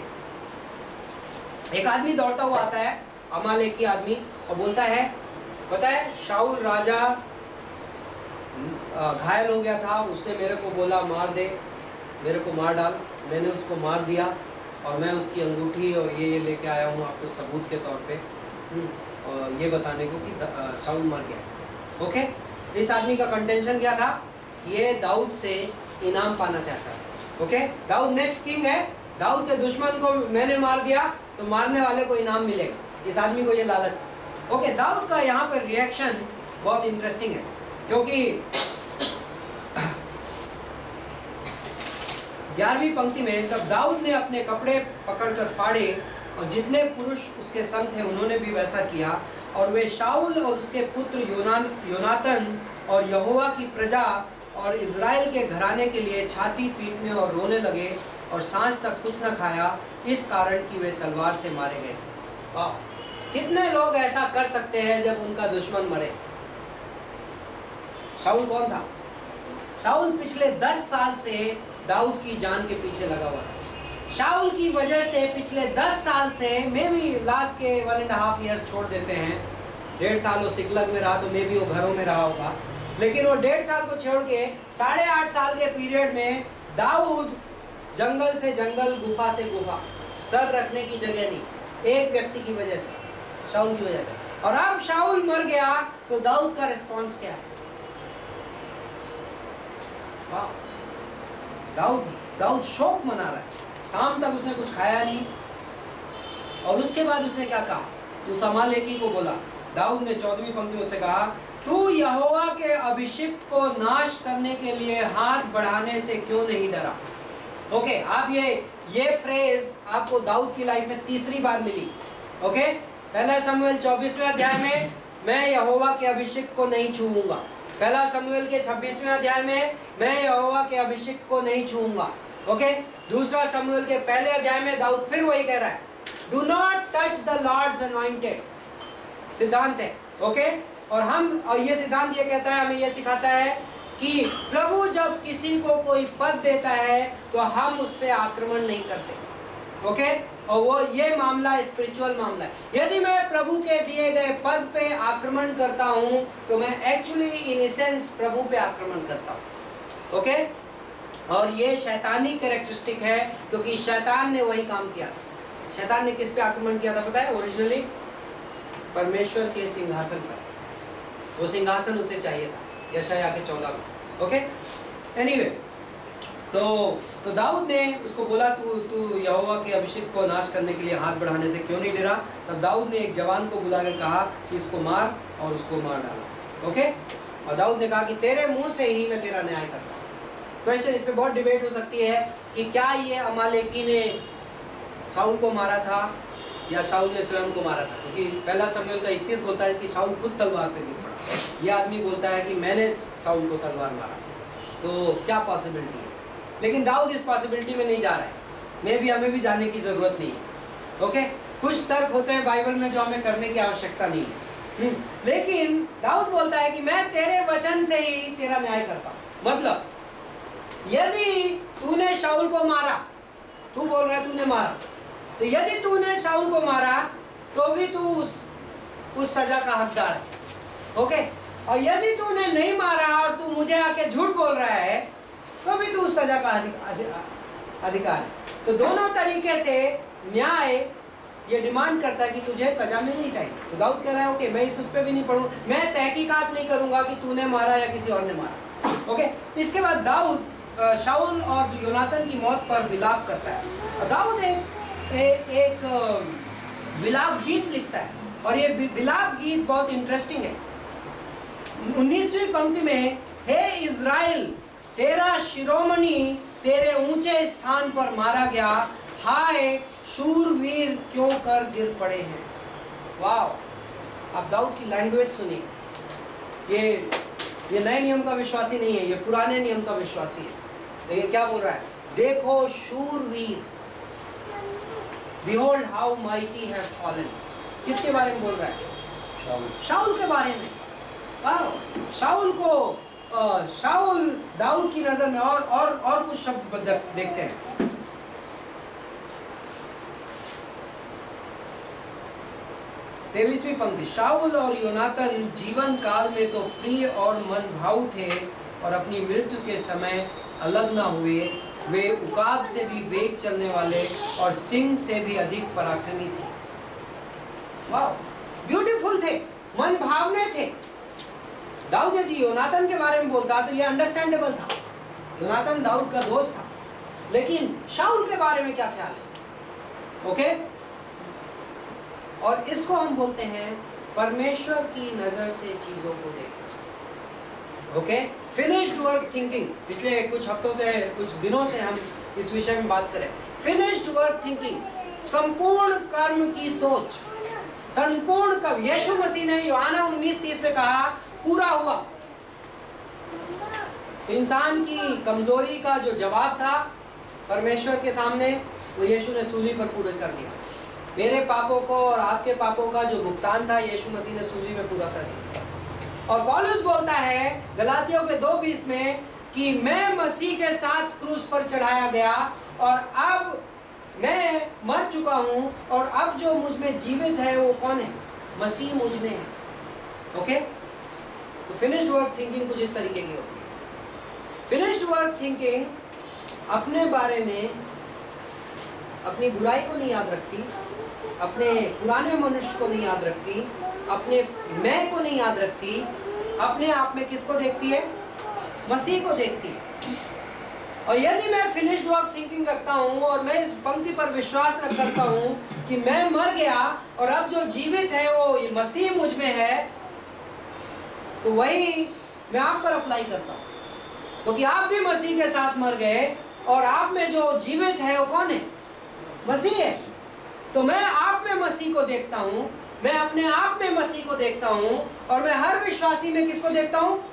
एक आदमी दौड़ता हुआ आता है, अमालेकी आदमी, और बोलता है, पता है शाऊल राजा घायल हो गया था, उसने मेरे को बोला मार दे, मेरे को मार डाल। मैंने उसको मार दिया और मैं उसकी अंगूठी और ये लेके आया हूँ आपको सबूत के तौर पे, और ये बताने को कि शाऊल मर गया। ओके, इस आदमी का कंटेंशन क्या था? ये दाऊद से इनाम पाना चाहता है। ओके, दाऊद नेक्स्ट किंग है, दाऊद के दुश्मन को मैंने मार दिया तो मारने वाले को इनाम मिलेगा। इस आदमी को ये लालच था। ओके, दाऊद का यहाँ पर रिएक्शन बहुत इंटरेस्टिंग है, क्योंकि 11वीं पंक्ति में, तब दाऊद ने अपने कपड़े पकड़कर फाड़े और जितने पुरुष उसके संग थे उन्होंने भी वैसा किया, और वे शाऊल और उसके पुत्र योनातन और यहोवा की प्रजा और इजराइल के घराने के लिए छाती पीटने और रोने लगे और सांझ तक कुछ न खाया, इस कारण कि वे तलवार से मारे गए। कितने लोग ऐसा कर सकते हैं जब उनका दुश्मन मरे? शाऊल कौन था? शाऊल पिछले 10 साल से दाऊद की जान के पीछे लगा हुआ है। शाऊल की वजह से पिछले 10 साल से, मे भी लास्ट के 1.5 ईयर्स छोड़ देते हैं, 1.5 साल वो सिकलग में रहा तो मे भी वो घरों में रहा होगा, लेकिन वो 1.5 साल को छोड़ के 8.5 साल के पीरियड में दाऊद जंगल से जंगल, गुफा से गुफा, सर रखने की जगह नहीं, एक व्यक्ति की वजह से, शाऊल की वजह से। और अब शाऊल मर गया तो दाऊद का रिस्पॉन्स क्या है? दाऊद शोक मना रहा है। शाम तक उसने कुछ खाया नहीं और उसके बाद उसने क्या कहा? उस अमालेकी को बोला, दाऊद ने 14वीं पंक्ति में उससे कहा, तू यहोवा के अभिषिक्त को नाश करने के लिए हाथ बढ़ाने से क्यों नहीं डरा? ओके, आप ये फ्रेज आपको दाऊद की लाइफ में तीसरी बार मिली। ओके, पहला शमूएल 24वें अध्याय में मैं यहोवा के अभिषिक्त को नहीं छूऊंगा। पहला शमूएल के 26वें अध्याय में मैं यहोवा के अभिषिक्त को नहीं छूऊंगा। ओके, दूसरा शमूएल के पहले अध्याय में दाऊद फिर वही कह रहा है, do not touch the lord's anointed. सिद्धांत है। ओके, और ये सिद्धांत ये कहता है, हमें ये सिखाता है कि प्रभु जब किसी को कोई पद देता है तो हम उस पर आक्रमण नहीं करते। ओके, और वो ये मामला स्पिरिचुअल मामला है। यदि मैं प्रभु के दिए गए पद पे आक्रमण करता हूं तो मैं एक्चुअली इन एसेंस प्रभु पे आक्रमण करता हूं। ओके, और ये शैतानी कैरेक्टरिस्टिक है, क्योंकि शैतान ने वही काम किया था। शैतान ने किस पे आक्रमण किया था पता है? ओरिजिनली परमेश्वर के सिंहासन पर। वो सिंहासन उसे चाहिए था, यशायाह के 14 में। ओके, एनीवे, तो दाऊद ने उसको बोला, तू यहोवा के अभिषेक को नाश करने के लिए हाथ बढ़ाने से क्यों नहीं डरा? तब दाऊद ने एक जवान को बुलाकर कहा कि इसको मार, और उसको मार डाला। ओके, और दाऊद ने कहा कि तेरे मुंह से ही मैं तेरा न्याय करता हूं। क्वेश्चन, इस पे बहुत डिबेट हो सकती है कि क्या ये अमालेकी ने शाऊल को मारा था या शाऊल ने स्वयं को मारा था, क्योंकि पहला शमूएल का 21 बोलता है कि शाऊल खुद तलवार पे गिर पड़ा। ये आदमी बोलता है कि मैंने शाऊल को तलवार मारा। तो क्या पॉसिबिलिटी है? लेकिन दाऊद इस पॉसिबिलिटी में नहीं जा रहा है। हमें भी जाने की जरूरत नहीं है। ओके, कुछ तर्क होते हैं बाइबल में जो हमें करने की आवश्यकता नहीं है। लेकिन दाऊद बोलता है कि मैं तेरे वचन से ही तेरा न्याय करता हूं। मतलब यदि तूने शाऊल को मारा, तू बोल रहा है तूने मारा, तो यदि तूने शाऊल को मारा तो भी तू उस सजा का हकदार है। ओके, और यदि तूने नहीं मारा और तू मुझे आके झूठ बोल रहा है तो भी तू उस सजा का अधिकार है। तो दोनों तरीके से न्याय ये डिमांड करता है कि तुझे सजा मिलनी चाहिए। तो दाऊद कह रहा है ओके, मैं उस पर भी नहीं पढ़ूं, मैं तहकीकात नहीं करूंगा कि तूने मारा या किसी और ने मारा। ओके, इसके बाद दाऊद शाऊल और योनातन की मौत पर विलाप करता है। दाऊद एक विलाप गीत लिखता है, और ये विलाप गीत बहुत इंटरेस्टिंग है। 19वीं पंक्ति में, हे इज़राइल, तेरा शिरोमणि तेरे ऊंचे स्थान पर मारा गया, हाय शूरवीर क्यों कर गिर पड़े हैं। वाह, आप दाऊद की लैंग्वेज सुनिए। ये नए नियम का विश्वासी नहीं है, ये पुराने नियम का विश्वासी है। लेकिन क्या बोल रहा है? देखो शूरवीर, Behold how mighty has fallen। किसके बारे में बोल रहा है? शाऊल के बारे में। शाऊल दाऊद की नजर में और कुछ शब्द देखते हैं। तेईसवीं पंक्ति, शाऊल और योनातन जीवन काल में तो प्रिय और मनभाऊ थे और अपनी मृत्यु के समय अलग ना हुए। वे उकाब से भी वेग चलने वाले और सिंह से भी अधिक पराक्रमी थे। वाह, ब्यूटीफुल थे, मन भावने थे। दाऊद यदि योनातन के बारे में बोलता तो ये अंडरस्टैंडेबल था, योनातन दाऊद का दोस्त था। लेकिन शाऊल के बारे में क्या ख्याल है? ओके, और इसको हम बोलते हैं परमेश्वर की नजर से चीजों को देखना। Okay, finished work thinking. पिछले कुछ हफ्तों से, कुछ दिनों से हम इस विषय में बात करें। फिनिश्ड वर्क थिंकिंग, संपूर्ण कर्म की सोच, संपूर्ण कर्म। यीशु मसीह ने यूहन्ना 19:30 में कहा पूरा हुआ। तो इंसान की कमजोरी का जो जवाब था परमेश्वर के सामने, वो यीशु ने सूली पर पूरा कर दिया। मेरे पापों को और आपके पापों का जो भुगतान था यीशु मसीह ने सूली में पूरा कर दिया। और पौलुस बोलता है गलातियों के 2:20 में कि मैं मसीह के साथ क्रूस पर चढ़ाया गया और अब मैं मर चुका हूं और अब जो मुझ में जीवित है वो कौन है? मसीह मुझ में है। ओके, तो फिनिश्ड वर्क थिंकिंग कुछ इस तरीके की होती है। फिनिश्ड वर्क थिंकिंग अपने बारे में अपनी बुराई को नहीं याद रखती, अपने पुराने मनुष्य को नहीं याद रखती, अपने मैं को नहीं याद रखती, अपने आप में किसको देखती है? मसीह को देखती है। और यदि मैं फिनिश्ड वर्क थिंकिंग रखता हूँ और मैं इस पंक्ति पर विश्वास करता हूँ कि मैं मर गया और अब जो जीवित है वो मसीह मुझ में है, तो वही मैं आप पर अप्लाई करता हूँ, क्योंकि आप भी मसीह के साथ मर गए और आप में जो जीवित है वो कौन है? मसीह है। तो मैं आप में मसीह को देखता हूँ, मैं अपने आप में मसीह को देखता हूँ, और मैं हर विश्वासी में किसको देखता हूँ?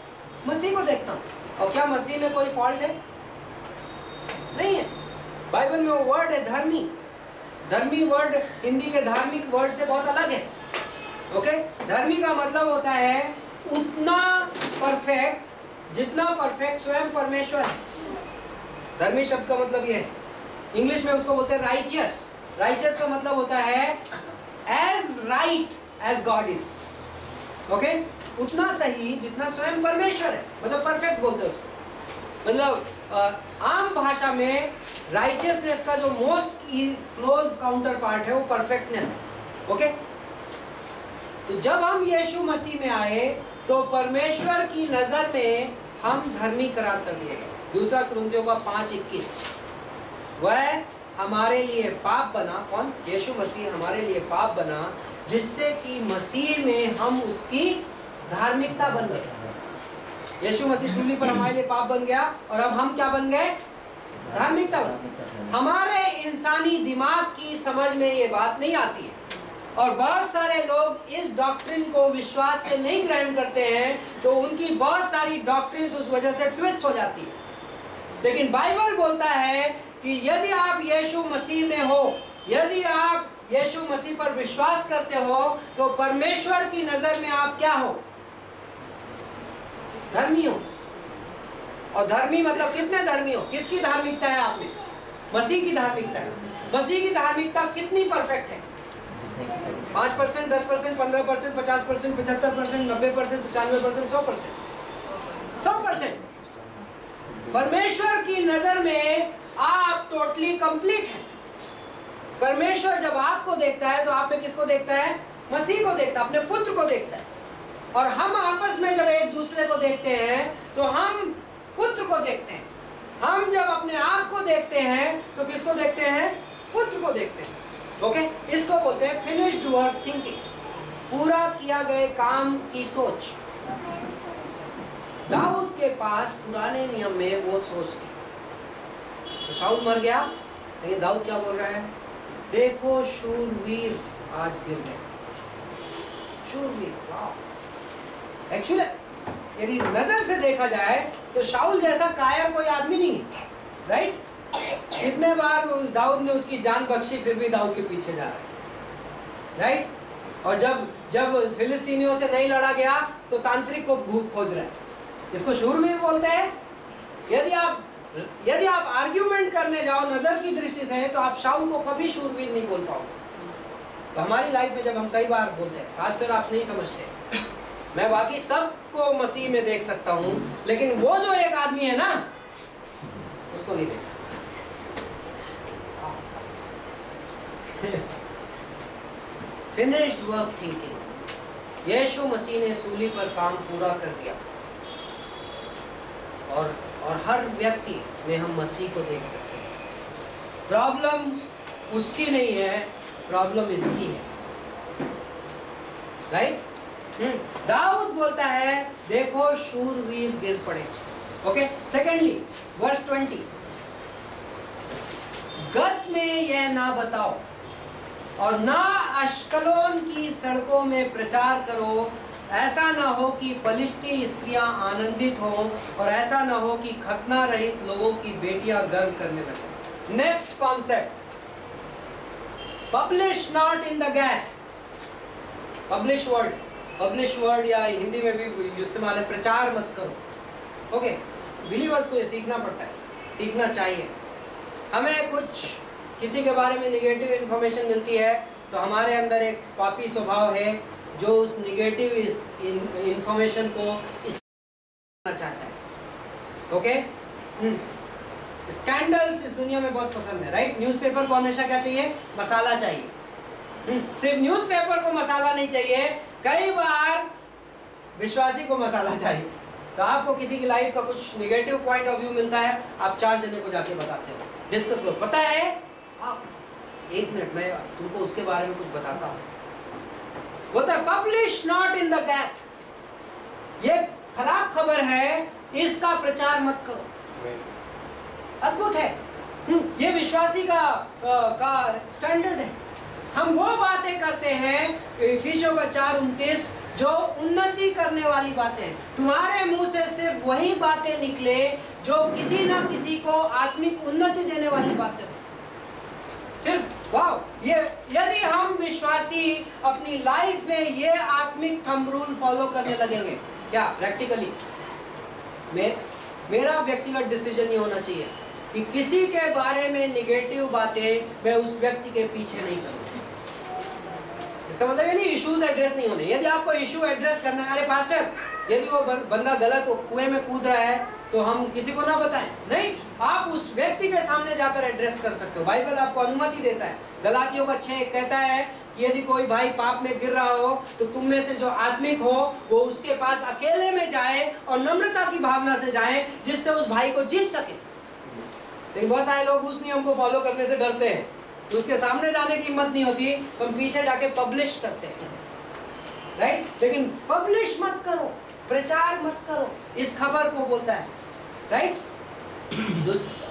मसीह को देखता हूँ। और क्या मसीह में कोई फॉल्ट है? नहीं है। बाइबल में वो वर्ड है धर्मी। धर्मी वर्ड हिंदी के धार्मिक वर्ड से बहुत अलग है। ओके, धर्मी का मतलब होता है उतना परफेक्ट जितना परफेक्ट स्वयं परमेश्वर है। धर्मी शब्द का मतलब ये है, इंग्लिश में उसको बोलते हैं राइचियस। राइचियस का मतलब होता है as right as God is. Okay, उतना सही जितना स्वयं परमेश्वर है, मतलब परफेक्ट बोलते हैं उसको। मतलब आम भाषा में राइचियसनेस का जो मोस्ट क्लोज काउंटर पार्ट है वो परफेक्टनेस है। ओके, तो जब हम यीशु मसीह में आए तो परमेश्वर की नजर में हम धर्मी करार कर दिए गए। दूसरा कुरिन्थियों का 5:21, वह हमारे लिए पाप बना। कौन? यीशु मसीह हमारे लिए पाप बना, जिससे कि मसीह में हम उसकी धार्मिकता बन गए। यीशु मसीह सूली पर हमारे लिए पाप बन गया और अब हम क्या बन गए? धार्मिकता बन गए। हमारे इंसानी दिमाग की समझ में ये बात नहीं आती है और बहुत सारे लोग इस डॉक्ट्रिन को विश्वास से नहीं ग्रहण करते हैं, तो उनकी बहुत सारी डॉक्ट्रिन्स उस वजह से ट्विस्ट हो जाती है। लेकिन बाइबल बोलता है कि यदि आप यीशु मसीह में हो, यदि आप यीशु मसीह पर विश्वास करते हो, तो परमेश्वर की नजर में आप क्या हो? धर्मी हो। और धर्मी मतलब कितने धर्मी हो? किसकी धार्मिकता है आप में? मसीह की धार्मिकता है। मसीह की धार्मिकता कितनी परफेक्ट है? 5%, 10%, 15%, 50%, 75%, 90%, 95%, 100%। 100%। परमेश्वर की नजर में आप टोटली कंप्लीट हैं। परमेश्वर जब आपको देखता है तो आप में किसको देखता है? मसीह को देखता है, अपने पुत्र को देखता है। और हम आपस में जब एक दूसरे को देखते हैं तो हम पुत्र को देखते हैं। हम जब अपने आप को देखते हैं तो किसको देखते हैं? पुत्र को देखते हैं। ओके, इसको बोलते हैं फिनिश्ड वर्क थिंकिंग, पूरा किया गए काम की सोच। दाऊद के पास पुराने नियम में वो सोच थी। तो शाऊल मर गया, लेकिन दाऊद क्या बोल रहा है? देखो शूरवीर आज गिर गए। शूरवीर, वाह। एक्चुअली यदि नजर से देखा जाए तो शाऊल जैसा कायर कोई आदमी नहीं है, राइट? कितने बार दाऊद ने उसकी जान बख्शी, फिर भी दाऊद के पीछे जा रहा है, राइट? और जब फिलिस्तीनियों से नहीं लड़ा गया तो तांत्रिक को भूख खोज रहा है। इसको शूरवीर बोलते हैं। यदि आप आर्ग्यूमेंट करने जाओ नजर की दृष्टि से तो आप शाऊल को कभी शूरवीर नहीं बोल पाओगे। तो हमारी लाइफ में जब हम कई बार बोलते हैं पास्टर आप नहीं समझते, मैं बाकी सबको मसीह में देख सकता हूं, लेकिन वो जो एक आदमी है ना उसको नहीं देख सकता। फिनिश्ड वर्क थिंकिंग, यीशु मसीह ने सूली पर काम पूरा कर दिया और हर व्यक्ति में हम मसीह को देख सकते हैं। प्रॉब्लम उसकी नहीं है, प्रॉब्लम इसकी है, राइट? दाऊद बोलता है देखो शूरवीर गिर पड़े। ओके, सेकेंडली वर्स 20, गत में यह ना बताओ और ना अश्कलोन की सड़कों में प्रचार करो, ऐसा ना हो कि पलिश्ती स्त्रियां आनंदित हों और ऐसा ना हो कि खतना रहित लोगों की बेटियां गर्व करने लगें। Next concept, publish not in the Gath. Publish word या हिंदी में भी इस्तेमाल है, प्रचार मत करो। ओके, बिलीवर्स को ये सीखना पड़ता है, सीखना चाहिए। हमें कुछ किसी के बारे में निगेटिव इन्फॉर्मेशन मिलती है तो हमारे अंदर एक पापी स्वभाव है जो उस निगेटिव इन्फॉर्मेशन को इस्तेमाल करना चाहता है। ओके, स्कैंडल्स इस दुनिया में बहुत पसंद है, राइट? न्यूज़पेपर को हमेशा क्या चाहिए? मसाला चाहिए। सिर्फ न्यूज़पेपर को मसाला नहीं चाहिए, कई बार विश्वासी को मसाला चाहिए। तो आपको किसी की लाइफ का कुछ नेगेटिव पॉइंट ऑफ व्यू मिलता है, आप 4 जने को जाके बताते हो, डिस्कस करो। पता है आप, 1 मिनट मैं तुमको उसके बारे में कुछ बताता हूँ। बोलता है पब्लिश नॉट इन द गैथ, ये खराब खबर है, इसका प्रचार मत करो। अद्भुत है। ये विश्वासी का स्टैंडर्ड है। हम वो बातें करते हैं, इफिसियों का 4:29, जो उन्नति करने वाली बातें हैं। तुम्हारे मुंह से सिर्फ वही बातें निकले जो किसी ना किसी को आत्मिक उन्नति देने वाली बातें हो। सिर्फ वाह, ये यदि हम विश्वासी अपनी लाइफ में ये आत्मिक थंब रूल फॉलो करने लगेंगे, क्या प्रैक्टिकली मेरा व्यक्तिगत डिसीजन ये होना चाहिए कि किसी के बारे में निगेटिव बातें मैं उस व्यक्ति के पीछे नहीं करूँ। इसका मतलब ये नहीं इश्यूज एड्रेस नहीं होने। यदि आपको इश्यू एड्रेस करना है, अरे पास्टर यदि वो बंदा गलत कुएं में कूद रहा है तो हम किसी को ना बताएं, नहीं, आप उस व्यक्ति के सामने जाकर एड्रेस कर सकते हो। बाइबल आपको अनुमति देता है। गलातियों का 6 कहता है कि यदि कोई भाई पाप में गिर रहा हो तो तुम में से जो आत्मिक हो वो उसके पास अकेले में जाए और नम्रता की भावना से जाए, जिससे उस भाई को जीत सके। लेकिन बहुत सारे लोग उस नियम को फॉलो करने से डरते हैं, तो उसके सामने जाने की हिम्मत नहीं होती, तो हम पीछे जाके पब्लिश करते हैं, राइट? लेकिन पब्लिश मत करो, प्रचार मत करो, इस खबर को बोलता है, राइट?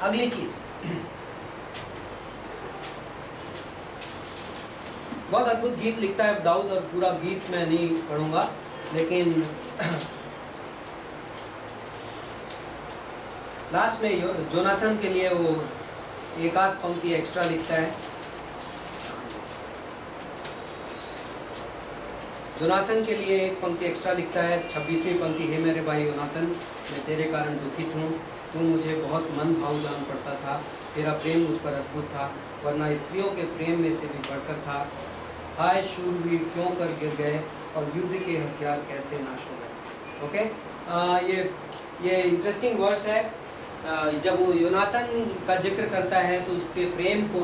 अगली चीज, बहुत अद्भुत गीत लिखता है दाऊद, और पूरा गीत मैं नहीं पढ़ूंगा, लेकिन लास्ट में जोनाथन के लिए वो एक आध पंक्ति एक्स्ट्रा लिखता है। जोनाथन के लिए एक पंक्ति एक्स्ट्रा लिखता है, 26वीं पंक्ति, हे मेरे भाई योनाथन, मैं तेरे कारण दुखित हूँ, तू मुझे बहुत मन भाव जान पड़ता था, तेरा प्रेम मुझ पर अद्भुत था, वरना स्त्रियों के प्रेम में से भी बढ़कर था। हाय शूरवीर क्यों कर गिर गए, और युद्ध के हथियार कैसे नाश हो गए। ओके, ये इंटरेस्टिंग वर्स है। जब वो योनाथन का जिक्र करता है तो उसके प्रेम को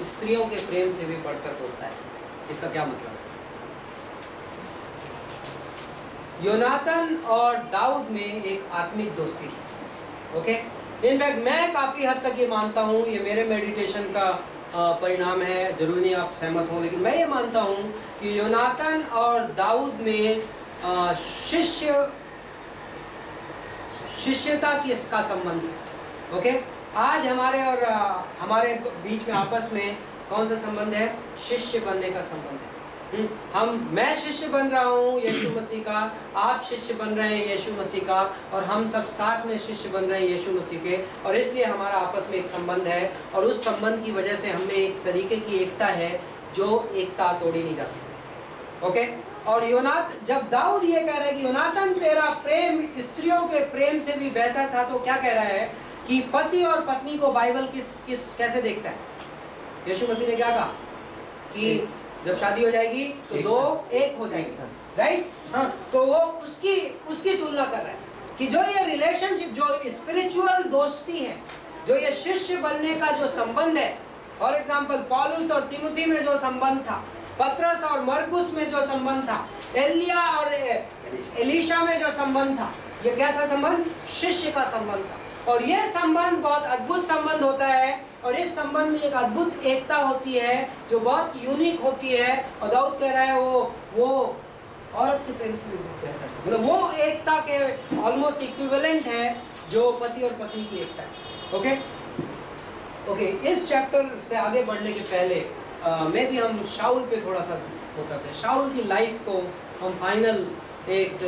स्त्रियों के प्रेम से भी बढ़कर बोलता है। इसका क्या मतलब है? योनाथन और दाऊद में एक आत्मिक दोस्ती थी। ओके, इनफैक्ट मैं काफी हद तक ये मानता हूँ, ये मेरे मेडिटेशन का परिणाम है, जरूरी नहीं आप सहमत हो, लेकिन मैं ये मानता हूँ कि योनाथन और दाऊद में शिष्यता की इसका संबंध है। ओके, आज हमारे और हमारे बीच में आपस में कौन सा संबंध है? शिष्य बनने का संबंध है। मैं शिष्य बन रहा हूँ यीशु मसीह का, आप शिष्य बन रहे हैं यीशु मसीह का, और हम सब साथ में शिष्य बन रहे हैं यीशु मसीह के, और इसलिए हमारा आपस में एक संबंध है, और उस संबंध की वजह से हमें एक तरीके की एकता है जो एकता तोड़ी नहीं जा सकती। ओके, और जब दाऊद ये कह रहा है कि योनाथन तेरा प्रेम स्त्रियों के प्रेम से भी बेहतर था, तो क्या कह रहा है कि पति और पत्नी को बाइबल कैसे देखता है? यीशु मसीह ने क्या कहा कि जब शादी हो जाएगी तो दो एक हो जाएगी, राइट? हाँ, तो वो उसकी तुलना कर रहा है कि जो ये रिलेशनशिप, जो स्पिरिचुअल दोस्ती है, जो ये शिष्य बनने का जो संबंध है, फॉर एग्जाम्पल पौलुस और तिमुथी में जो संबंध था, पत्रस और मरकुस में जो संबंध था, एलिया और एलीशा में जो संबंध था, ये क्या था? संबंध शिष्य का संबंध था। और ये संबंध बहुत अद्भुत संबंध होता है, और इस संबंध में एक अद्भुत एकता होती है जो बहुत यूनिक होती है। और दाऊद कह रहा है वो औरत के प्रेम से भी बेहतर है, मतलब वो एकता के ऑलमोस्ट इक्विवेलेंट है जो पति और पत्नी की एकता है। ओके, इस चैप्टर से आगे बढ़ने के पहले में भी हम शाऊल पे थोड़ा सा वो करते हैं, शाऊल की लाइफ को हम फाइनल एक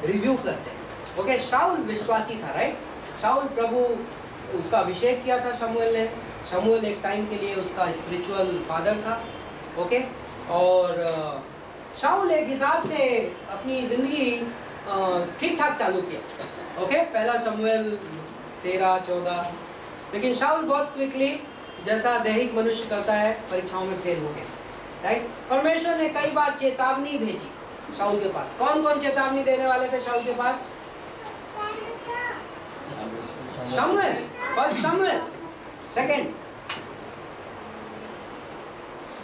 रिव्यू करते हैं। ओके, शाऊल विश्वासी था, राइट? शाऊल प्रभु उसका अभिषेक किया था शमूएल ने। शमूएल एक टाइम के लिए उसका स्पिरिचुअल फादर था। ओके, और शाऊल एक हिसाब से अपनी जिंदगी ठीक ठाक चालू किया। ओके, पहला शमूएल 13-14, लेकिन शाऊल बहुत क्विकली, जैसा दैहिक मनुष्य करता है, परीक्षाओं में फेल हो गया, राइट? परमेश्वर ने कई बार चेतावनी भेजी शाऊल के पास। कौन कौन चेतावनी देने वाले थे शाऊल के पास? शमूएल, फर्स्ट शमूएल, सेकंड।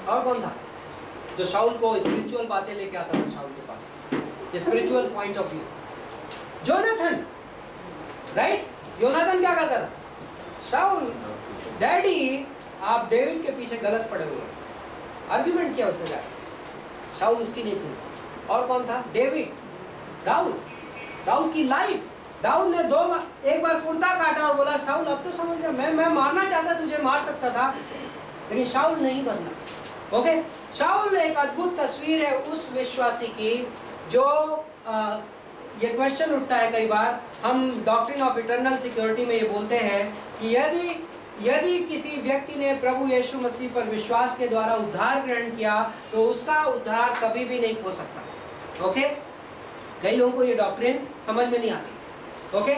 और कौन था जो शाऊल को स्पिरिचुअल बातें लेके आता था शाऊल के पास, spiritual point of view? Jonathan, right? योनाथन क्या करता था? शाऊल, डैडी आप डेविड के पीछे गलत पड़े हुए, आर्ग्यूमेंट किया उसने जाकर, शाऊल उसकी नहीं सुनी। और कौन था? डेविड, दाऊद, दाऊद की लाइफ, दाऊद ने एक बार कुर्ता काटा और बोला शाऊल अब तो समझ गया, मैं मारना चाहता, तुझे मार सकता था, लेकिन शाऊल नहीं बदला। ओके, शाऊल एक अद्भुत तस्वीर है उस विश्वासी की जो ये क्वेश्चन उठता है कई बार, हम डॉक्ट्रिन ऑफ इटर्नल सिक्योरिटी में ये बोलते हैं कि यदि किसी व्यक्ति ने प्रभु यीशु मसीह पर विश्वास के द्वारा उद्धार ग्रहण किया तो उसका उद्धार कभी भी नहीं खो सकता। ओके, कई लोगों को ये डॉक्ट्रिन समझ में नहीं आती। ओके,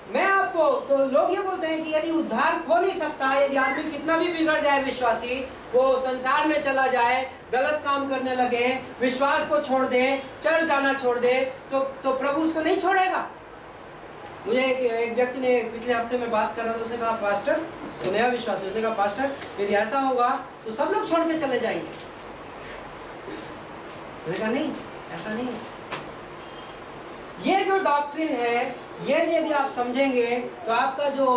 मैं आपको, तो लोग ये बोलते हैं कि यदि उद्धार खो नहीं सकता, यदि आदमी कितना भी बिगड़ जाए विश्वासी, वो संसार में चला जाए, गलत काम करने लगे, विश्वास को छोड़ दे, चर्च जाना छोड़ दे, तो प्रभु उसको नहीं छोड़ेगा। मुझे एक व्यक्ति ने पिछले हफ्ते में बात कर रहा था, उसने कहा पास्टर, तो नया विश्वासी, उसने कहा पास्टर यदि ऐसा होगा तो सब लोग छोड़ के चले जाएंगे। मैंने कहा नहीं, ऐसा नहीं है। ये जो डॉक्ट्रिन है, ये यदि आप समझेंगे तो आपका जो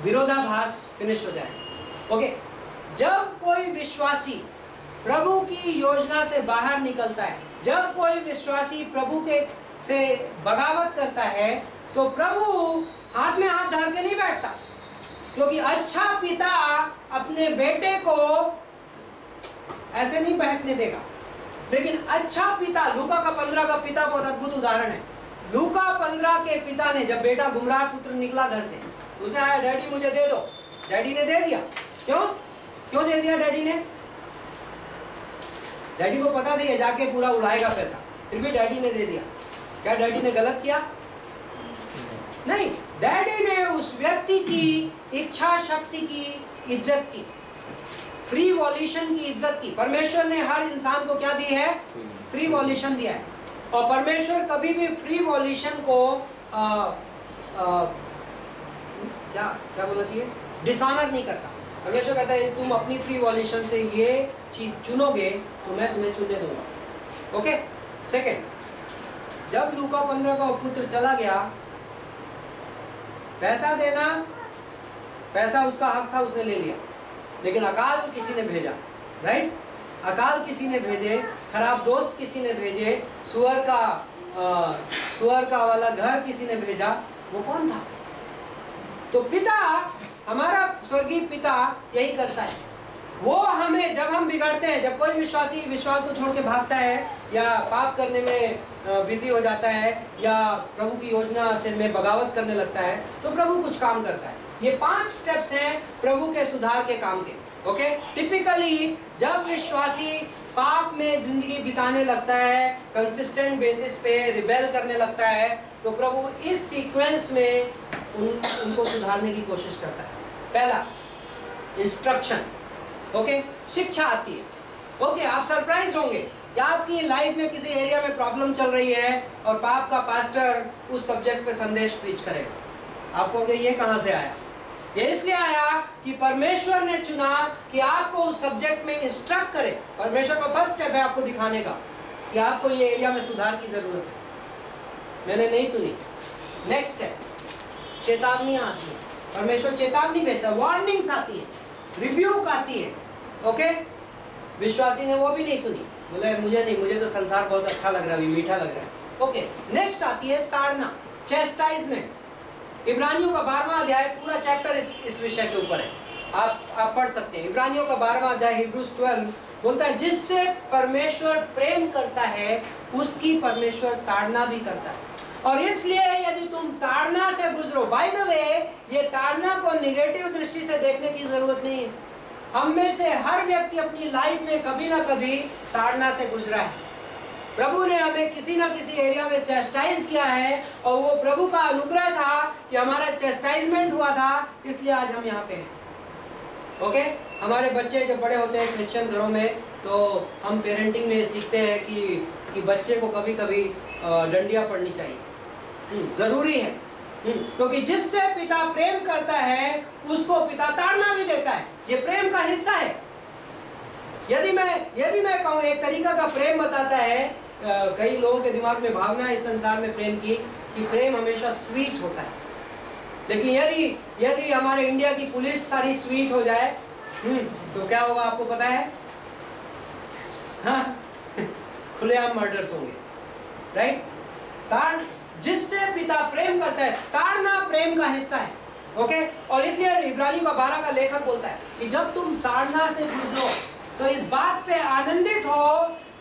विरोधाभास फिनिश हो जाएगा। ओके, जब कोई विश्वासी प्रभु की योजना से बाहर निकलता है, जब कोई विश्वासी प्रभु के से बगावत करता है, तो प्रभु हाथ में हाथ धर के नहीं बैठता, क्योंकि अच्छा पिता अपने बेटे को ऐसे नहीं बैठने देगा। लेकिन अच्छा पिता, लूका का 15 का पिता बहुत अद्भुत उदाहरण है। लूका 15 के पिता ने, जब बेटा गुमराह पुत्र निकला घर से, उसने आया डैडी मुझे दे दो, डैडी ने दे दिया। क्यों दे दिया डैडी ने? डैडी को पता नहीं है जाके पूरा उड़ाएगा पैसा, फिर भी डैडी ने दे दिया। क्या डैडी ने गलत किया? नहीं, डैडी ने उस व्यक्ति की इच्छा शक्ति की इज्जत की, फ्री वॉल्यूशन की इज्जत की। परमेश्वर ने हर इंसान को क्या दी है? फ्री वॉल्यूशन दिया है। और परमेश्वर कभी भी फ्री वॉल्यूशन को क्या बोलना चाहिए, डिसऑनर नहीं करता। परमेश्वर कहता है तुम अपनी फ्री वॉल्यूशन से ये चीज चुनोगे तो मैं तुम्हें चुनने दूंगा। ओके, सेकंड, जब लूका 15 का पुत्र चला गया, पैसा देना, पैसा उसका हक था, उसने ले लिया, लेकिन अकाल किसी ने भेजा, राइट? अकाल किसी ने भेजे, खराब दोस्त किसी ने भेजे, सुअर का वाला घर किसी ने भेजा। वो कौन था? तो पिता, हमारा स्वर्गीय पिता यही करता है। वो हमें, जब हम बिगड़ते हैं, जब कोई विश्वासी विश्वास को छोड़ के भागता है या पाप करने में बिजी हो जाता है या प्रभु की योजना से में बगावत करने लगता है, तो प्रभु कुछ काम करता है। ये 5 स्टेप्स हैं प्रभु के सुधार के काम के। ओके, टिपिकली जब विश्वासी पाप में जिंदगी बिताने लगता है, कंसिस्टेंट बेसिस पे रिबेल करने लगता है, तो प्रभु इस सीक्वेंस में उनको सुधारने की कोशिश करता है। पहला, इंस्ट्रक्शन। ओके, शिक्षा आती है। ओके, आप सरप्राइज होंगे कि आपकी लाइफ में किसी एरिया में प्रॉब्लम चल रही है और पाप का पास्टर उस सब्जेक्ट पे संदेश प्रीच करेगा। आप कहोगे ये कहां से आया? ये इसलिए आया कि परमेश्वर ने चुना कि आपको उस सब्जेक्ट में इंस्ट्रक्ट करे। परमेश्वर का फर्स्ट स्टेप है आपको दिखाने का कि आपको ये एरिया में सुधार की जरूरत है। मैंने नहीं सुनी। नेक्स्ट स्टेप, चेतावनी आती है। परमेश्वर चेतावनी भेजता है, वार्निंग्स आती है, रिब्यूक आती है। ओके, विश्वासी ने वो भी नहीं सुनी, बोले मुझे नहीं, मुझे तो संसार बहुत अच्छा लग रहा है, मीठा लग रहा है। ओके, नेक्स्ट आती है ताड़ना, चेस्टाइजमेंट। इब्रानियों का 12वां अध्याय, पूरा चैप्टर इस विषय के ऊपर है, आप पढ़ सकते हैं। इब्रानियों का 12वां अध्याय, हिब्रूज 12 बोलता है जिससे परमेश्वर प्रेम करता है उसकी परमेश्वर ताड़ना भी करता है। और इसलिए यदि तुम ताड़ना से गुजरो, बाय द वे, ये ताड़ना को निगेटिव दृष्टि से देखने की जरूरत नहीं है। हम में से हर व्यक्ति अपनी लाइफ में कभी ना कभी ताड़ना से गुजरा है। प्रभु ने हमें किसी ना किसी एरिया में चेस्टाइज किया है और वो प्रभु का अनुग्रह था कि हमारा चेस्टाइजमेंट हुआ था, इसलिए आज हम यहाँ पे हैं। ओके, हमारे बच्चे जब बड़े होते हैं क्रिश्चियन घरों में, तो हम पेरेंटिंग में सीखते हैं कि बच्चे को कभी कभी डंडियाँ पड़नी चाहिए, ज़रूरी है। क्योंकि जिससे पिता प्रेम करता है उसको पिता ताड़ना भी देता है, ये प्रेम का हिस्सा है। यदि मैं कहूं, एक तरीका का प्रेम बताता है, कई लोगों के दिमाग में भावना है इस संसार में प्रेम की, कि प्रेम हमेशा स्वीट होता है। लेकिन यदि हमारे इंडिया की पुलिस सारी स्वीट हो जाए तो क्या होगा आपको पता है? हाँ, खुलेआम मर्डर्स होंगे, राइट? जिससे पिता प्रेम करता है, ताड़ना प्रेम का हिस्सा है, ओके? और इसलिए इब्रानियों का 12 का लेखक बोलता है कि जब तुम ताड़ना से गुजरो तो इस बात पे आनंदित हो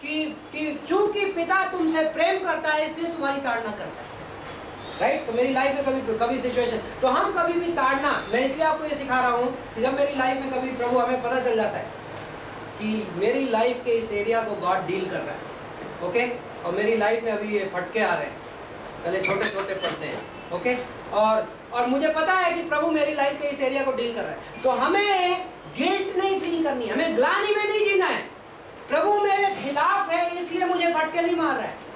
कि चूंकि पिता तुमसे प्रेम करता है इसलिए तुम्हारी ताड़ना करता है, राइट? तो मेरी लाइफ में कभी सिचुएशन, तो हम कभी भी ताड़ना, मैं इसलिए आपको ये सिखा रहा हूँ कि जब मेरी लाइफ में कभी प्रभु हमें पता चल जाता है कि मेरी लाइफ के इस एरिया को गॉड डील कर रहा है, ओके? और मेरी लाइफ में अभी ये फटके आ रहे हैं, पहले छोटे छोटे पड़ते हैं, ओके? और मुझे पता है कि प्रभु मेरी लाइफ के इस एरिया को डील कर रहा है, तो हमें गिल्ट नहीं फील करनी, हमें ग्लानि में नहीं जीना है। प्रभु मेरे खिलाफ है इसलिए मुझे फटके नहीं मार रहा है।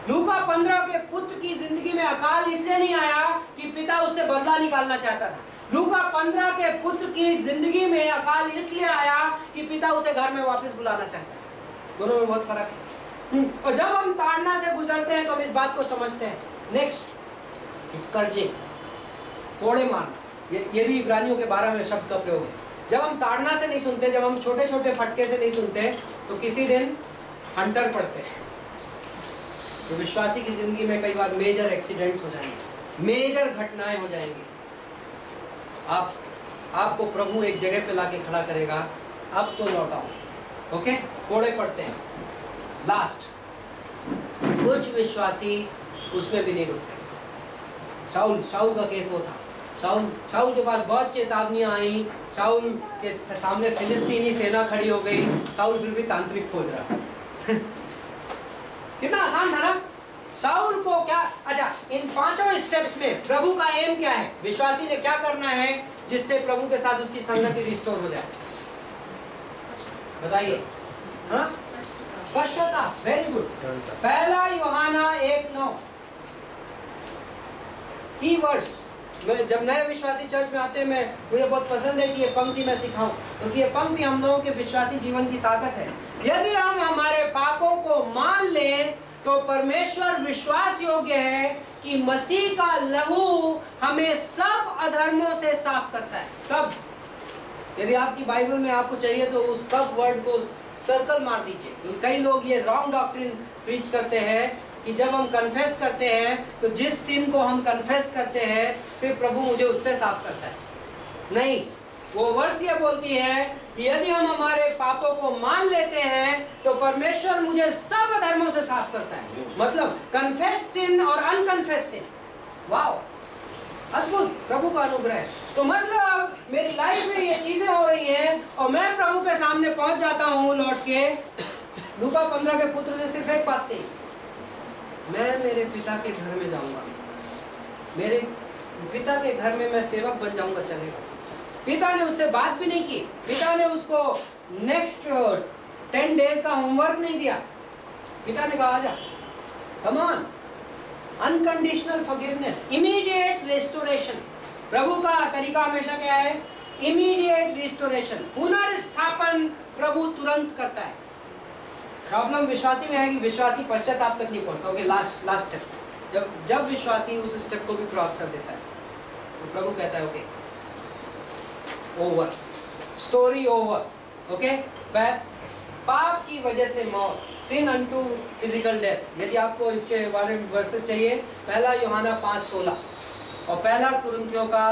लूका 15 के पुत्र की जिंदगी में अकाल इसलिए नहीं आया कि पिता उससे बदला निकालना चाहता था। लूका 15 के पुत्र की जिंदगी में अकाल इसलिए आया कि पिता उसे घर में वापस बुलाना चाहता है। दोनों में बहुत फर्क है। और जब हम ताड़ना से गुजरते हैं तो हम इस बात को समझते हैं। नेक्स्ट, स्कर्जिंग, कोड़े मारना, ये भी इब्रानियों के 12 में शब्द का प्रयोग है। जब हम ताड़ना से नहीं सुनते, जब हम छोटे छोटे फटके से नहीं सुनते, तो किसी दिन हंटर पड़ते हैं। तो विश्वासी की जिंदगी में कई बार मेजर एक्सीडेंट्स हो जाएंगे, मेजर घटनाएं हो जाएंगी। आपको प्रभु एक जगह पे लाके खड़ा करेगा, अब तो लौटाओ, ओके? कोड़े पड़ते हैं। लास्ट, कुछ विश्वासी उसमें भी नहीं रुकते। शाऊल का केस वो था। शाऊल के पास बहुत चेतावनियां आई, शाऊल के सामने फिलिस्तीनी सेना खड़ी हो गई, शाऊल फिर भी तांत्रिक खोज रहा। कितना आसान था ना? शाऊल को क्या, अच्छा, इन 5 स्टेप्स में प्रभु का एम क्या है? विश्वासी ने क्या करना है जिससे प्रभु के साथ उसकी संगति रिस्टोर हो जाए? बताइए। हाँ, पश्चाताप, वेरी गुड। पहला यूहन्ना 1:9 की वर्स। मैं जब नए विश्वासी चर्च में आते हैं, मुझे बहुत पसंद है कि ये पंक्ति मैं सिखाऊं, क्योंकि ये पंक्ति हम लोगों के विश्वासी जीवन की ताकत है। यदि हम हमारे पापों को मान लें तो परमेश्वर विश्वास योग्य है कि मसीह का लहू हमें सब अधर्मों से साफ करता है। सब, यदि आपकी बाइबल में आपको चाहिए तो उस सब वर्ड को सर्कल मार दीजिए, क्योंकि कई लोग ये रॉन्ग डॉक्ट्रिन प्रीच करते हैं कि जब हम कन्फेस करते हैं तो जिस सिन को हम कन्फेस करते हैं सिर्फ प्रभु मुझे उससे साफ करता है। नहीं, वो वर्स ये बोलती है कि यदि हम हमारे पापों को मान लेते हैं तो परमेश्वर मुझे सब अधर्मों से साफ करता है। मतलब कन्फेस सिन और अनकन्फेस सिन। वाओ, अद्भुत, प्रभु का अनुग्रह है। तो मतलब मेरी लाइफ में ये चीजें हो रही हैं और मैं प्रभु के सामने पहुंच जाता हूं लौट के। लूका 15 के पुत्र ने सिर्फ एक बात कही, मैं मेरे पिता के घर में जाऊंगा, मेरे पिता के घर में मैं सेवक बन जाऊंगा, चलेगा। पिता ने उससे बात भी नहीं की, पिता ने उसको नेक्स्ट 10 डेज का होमवर्क नहीं दिया। पिता ने कहा आजा, come on, unconditional forgiveness, immediate restoration. प्रभु का तरीका हमेशा क्या है? इमीडिएट रिस्टोरेशन, पुनर्स्थापन प्रभु तुरंत करता है। प्रॉब्लम विश्वासी में है कि विश्वासी पश्चाताप तक नहीं पहुंचता। ओके, लास्ट स्टेप, जब विश्वासी उस स्टेप को भी क्रॉस कर देता है तो प्रभु कहता है okay, over, story over, okay? पाप की वजह से मौत, सिन अनटू फिजिकल डेथ। यदि आपको इसके बारे में वर्सेस चाहिए, पहला यूहन्ना 5:16 और पहला कुरिन्थियों का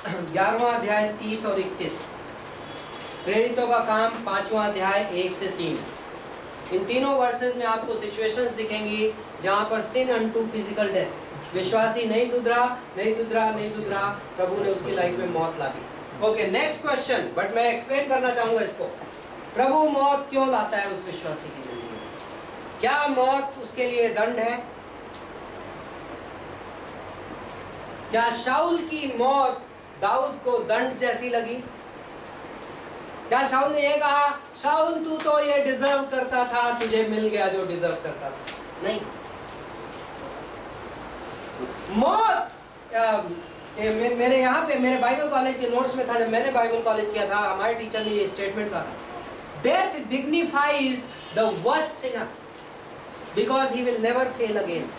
11वां अध्याय 30 और 31, प्रेरितों का काम 5वां अध्याय 1 से 3। इन तीनों वर्सेस में आपको सिचुएशंस दिखेंगी जहां पर सिन अनटू फिजिकल डेथ, विश्वासी नहीं सुधरा, प्रभु ने उसकी लाइफ में मौत ला दी। ओके, नेक्स्ट क्वेश्चन, बट मैं एक्सप्लेन करना चाहूंगा इसको। प्रभु मौत क्यों लाता है उस विश्वासी की जिंदगी में? क्या मौत उसके लिए दंड है? क्या शाऊल की मौत दाऊद को दंड जैसी लगी? क्या शाऊल ने ये कहा, शाऊल तू तो ये डिजर्व करता था, तुझे मिल गया जो डिजर्व करता था? नहीं। मौत मेरे यहाँ पे मेरे बाइबल कॉलेज के नोट्स में था, जब मैंने बाइबल कॉलेज किया था, हमारे टीचर ने ये स्टेटमेंट कहा था, death dignifies the worst sinner because he will never fail again.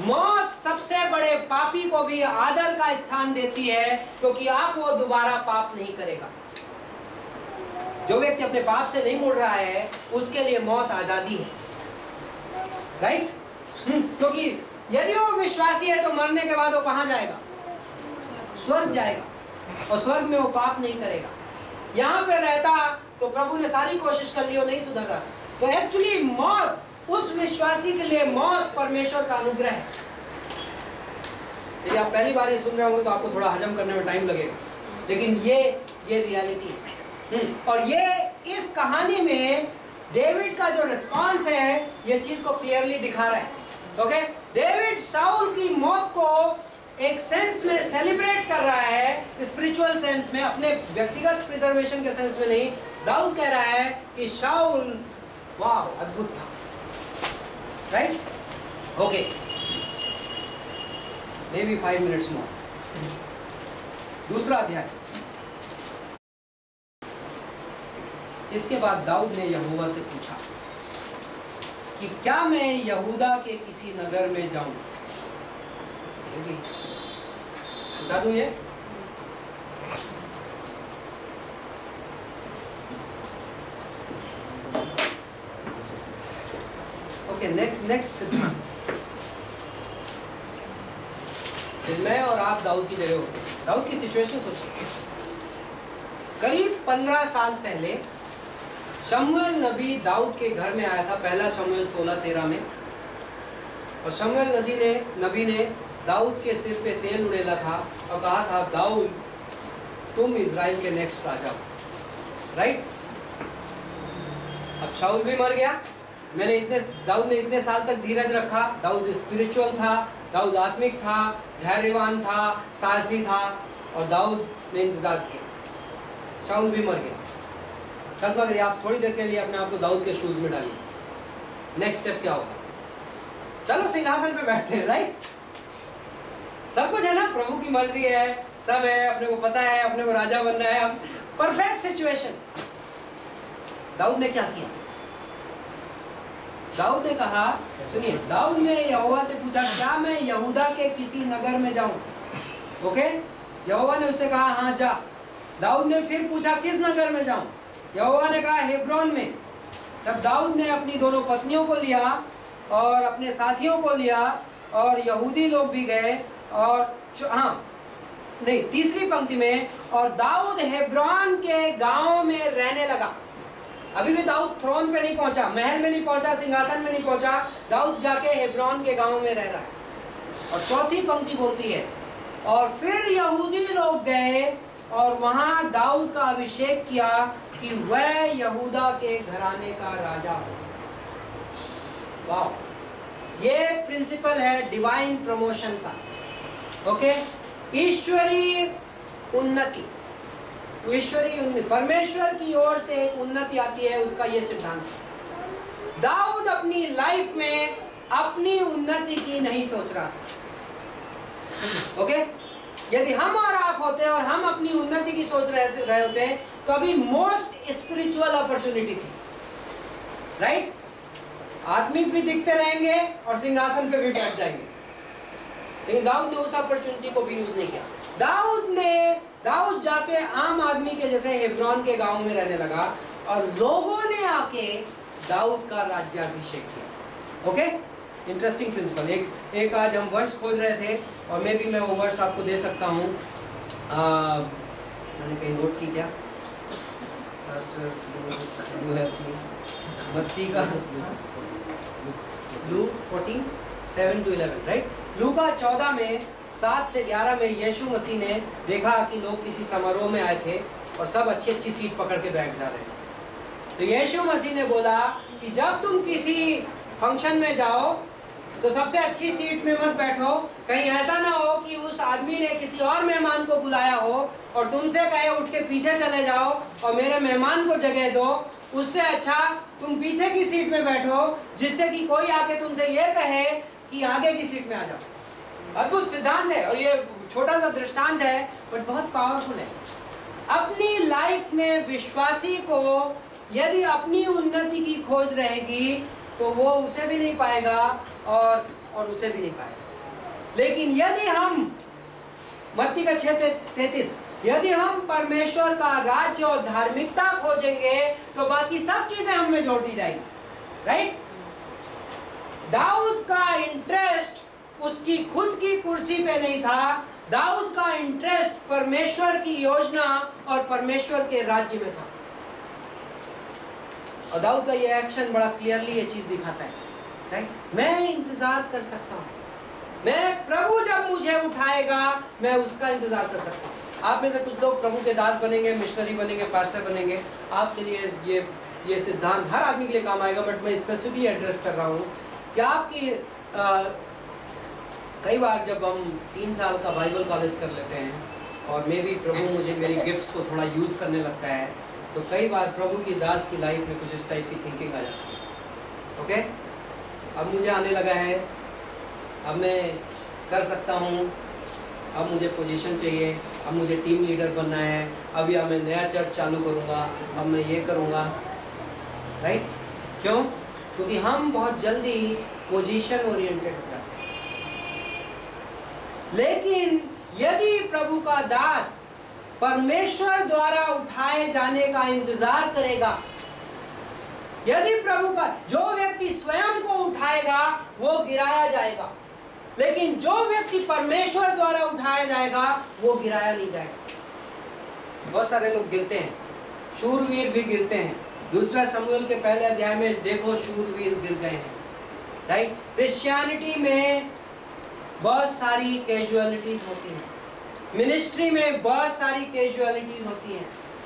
मौत सबसे बड़े पापी को भी आदर का स्थान देती है, क्योंकि आप वो दोबारा पाप नहीं करेगा। जो व्यक्ति अपने पाप से नहीं मुड़ रहा है, उसके लिए मौत आजादी है, राइट? क्योंकि यदि वो विश्वासी है तो मरने के बाद वो कहां जाएगा? स्वर्ग जाएगा, और स्वर्ग में वो पाप नहीं करेगा। यहां पे रहता तो प्रभु ने सारी कोशिश कर ली और नहीं सुधर रहा, तो एक्चुअली मौत उस विश्वासी के लिए मौत परमेश्वर का अनुग्रह है। यदि आप पहली बार ये सुन रहे होंगे तो आपको थोड़ा हजम करने में टाइम लगेगा, लेकिन ये रियलिटी है। और ये इस कहानी में डेविड का जो रिस्पॉन्स है, ये चीज को क्लियरली दिखा रहा है। ओके, डेविड शाऊल की मौत को एक सेंस में सेलिब्रेट कर रहा है, स्पिरिचुअल सेंस में, अपने व्यक्तिगत प्रिजर्वेशन के सेंस में नहीं। दाऊद कह रहा है कि शाऊल वाह अद्भुत था, right? Okay, may be 5 minutes more. दूसरा अध्याय। इसके बाद दाऊद ने यहोवा से पूछा कि क्या मैं यहूदा के किसी नगर में जाऊं? बता दूं ये? ओके, नेक्स्ट सिद्धांत। मैं और आप दाऊद की जगह होते हैं। दाऊद की सिचुएशन सोचिए। करीब 15 साल पहले शमूएल नबी दाऊद के घर में आया था, पहला शमूएल 16:13 में। और शमूएल नबी ने दाऊद के सिर पे तेल उड़ेला था और कहा था, दाऊद तुम इजराइल के नेक्स्ट राजा हो, राइट? अब शाऊल भी मर गया। दाऊद ने इतने साल तक धीरज रखा। दाऊद स्पिरिचुअल था, दाऊद आत्मिक था, धैर्यवान था, साहसी था, और दाऊद ने इंतजार किया। शाऊल भी मर गया। कल्पना करिए, आप थोड़ी देर के लिए अपने आप को दाऊद के शूज में डालिए। नेक्स्ट स्टेप क्या होगा? चलो सिंहासन पे बैठते हैं, राइट? सब कुछ है ना, प्रभु की मर्जी है, सब है, अपने को पता है, अपने को राजा बनना है। अब परफेक्ट सिचुएशन। दाऊद ने क्या किया? दाऊद ने कहा, सुनिए, दाऊद ने यहोवा से पूछा, क्या मैं यहूदा के किसी नगर में जाऊं? ओके, यहोवा ने उससे कहा, हाँ जा। दाऊद ने फिर पूछा, किस नगर में जाऊं? यहोवा ने कहा, हेब्रोन में। तब दाऊद ने अपनी दोनों पत्नियों को लिया और अपने साथियों को लिया, और यहूदी लोग भी गए। और तीसरी पंक्ति में, और दाऊद हेब्रोन के गांव में रहने लगा। अभी भी दाऊद थ्रोन पे नहीं पहुंचा, महल में नहीं पहुंचा, सिंहासन में नहीं पहुंचा। दाऊद जाके हेब्रोन के गांव में रह रहा है। और चौथी पंक्ति बोलती है, और फिर यहूदी लोग गए और वहां दाऊद का अभिषेक किया कि वह यहूदा के घराने का राजा हो। वाह, ये प्रिंसिपल है डिवाइन प्रमोशन का। ओके, ईश्वरीय उन्नति, परमेश्वर की ओर से एक उन्नति आती है, उसका ये सिद्धांत। दाऊद अपनी लाइफ में अपनी उन्नति की नहीं सोच रहा था। ओके, यदि हम और आप होते और हम अपनी उन्नति की सोच रहे होते तो अभी मोस्ट स्पिरिचुअल अपॉर्चुनिटी थी, राइट? आत्मिक भी दिखते रहेंगे और सिंहासन पे भी बैठ जाएंगे। लेकिन दाऊद ने उस अपॉर्चुनिटी को भी यूज नहीं किया। दाऊद जाके आम आदमी के जैसे हेब्रोन के गांव में रहने लगा, और लोगों ने आके दाऊद का राज्याभिषेक किया। Okay, interesting principle. एक आज हम वर्स खोज रहे थे, और मे भी मैं वो वर्स आपको दे सकता हूँ। मैंने कहीं नोट की क्या? मत्ती का लूक 14:7-11, राइट? लूका 14 में 7 से 11 में यीशु मसीह ने देखा कि लोग किसी समारोह में आए थे और सब अच्छी अच्छी सीट पकड़ के बैठ जा रहे थे। तो यीशु मसीह ने बोला कि जब तुम किसी फंक्शन में जाओ तो सबसे अच्छी सीट में मत बैठो, कहीं ऐसा ना हो कि उस आदमी ने किसी और मेहमान को बुलाया हो और तुमसे कहे उठ के पीछे चले जाओ और मेरे मेहमान को जगह दो। उससे अच्छा तुम पीछे की सीट में बैठो, जिससे कि कोई आके तुमसे ये कहे कि आगे की सीट में आ जाओ। अद्भुत सिद्धांत है और ये छोटा सा दृष्टांत है बट बहुत पावरफुल है। अपनी लाइफ में विश्वासी को यदि अपनी उन्नति की खोज रहेगी तो वो उसे भी नहीं पाएगा और उसे भी नहीं पाएगा। लेकिन यदि हम मत्ती का 6:33 यदि हम परमेश्वर का राज्य और धार्मिकता खोजेंगे तो बाकी सब चीजें हमें जोड़ दी जाएगी। राइट? दाऊद का इंटरेस्ट उसकी खुद की कुर्सी पे नहीं था, दाऊद का इंटरेस्ट परमेश्वर की योजना और परमेश्वर के राज्य में था। और दाऊद का ये एक्शन बड़ा क्लियरली ये चीज दिखाता है। राइट? मैं इंतजार कर सकता हूं, मैं प्रभु जब मुझे उठाएगा मैं उसका इंतजार कर सकता हूं। आप में से कुछ लोग प्रभु के दास बनेंगे, मिशनरी बनेंगे, पास्टर बनेंगे, आपके लिए ये सिद्धांत हर आदमी के लिए काम आएगा। बट मैं स्पेसिफिकली एड्रेस कर रहा हूँ कि आपकी कई बार जब हम 3 साल का बाइबल कॉलेज कर लेते हैं और मे भी प्रभु मुझे मेरी गिफ्ट्स को थोड़ा यूज़ करने लगता है तो कई बार प्रभु की दास की लाइफ में कुछ इस टाइप की थिंकिंग आ जाती है। ओके, अब मुझे आने लगा है, अब मैं कर सकता हूँ, अब मुझे पोजीशन चाहिए, अब मुझे टीम लीडर बनना है, अब या मैं नया चर्च चालू करूँगा, अब मैं ये करूँगा। राइट? क्यों? क्योंकि हम बहुत जल्दी पोजीशन ओरिएंटेड हो जाते हैं। लेकिन यदि प्रभु का दास परमेश्वर द्वारा उठाए जाने का इंतजार करेगा, यदि प्रभु का जो व्यक्ति स्वयं को उठाएगा वो गिराया जाएगा, लेकिन जो व्यक्ति परमेश्वर द्वारा उठाया जाएगा वो गिराया नहीं जाएगा। बहुत सारे लोग गिरते हैं, शूरवीर भी गिरते हैं। 2 शमूएल के पहले अध्याय में देखो, शूरवीर गिर गए हैं। राइट? क्रिश्चियनिटी में बहुत सारी कैजुअलिटीज होती हैं, मिनिस्ट्री में बहुत सारी कैजुअलिटीज होती हैं।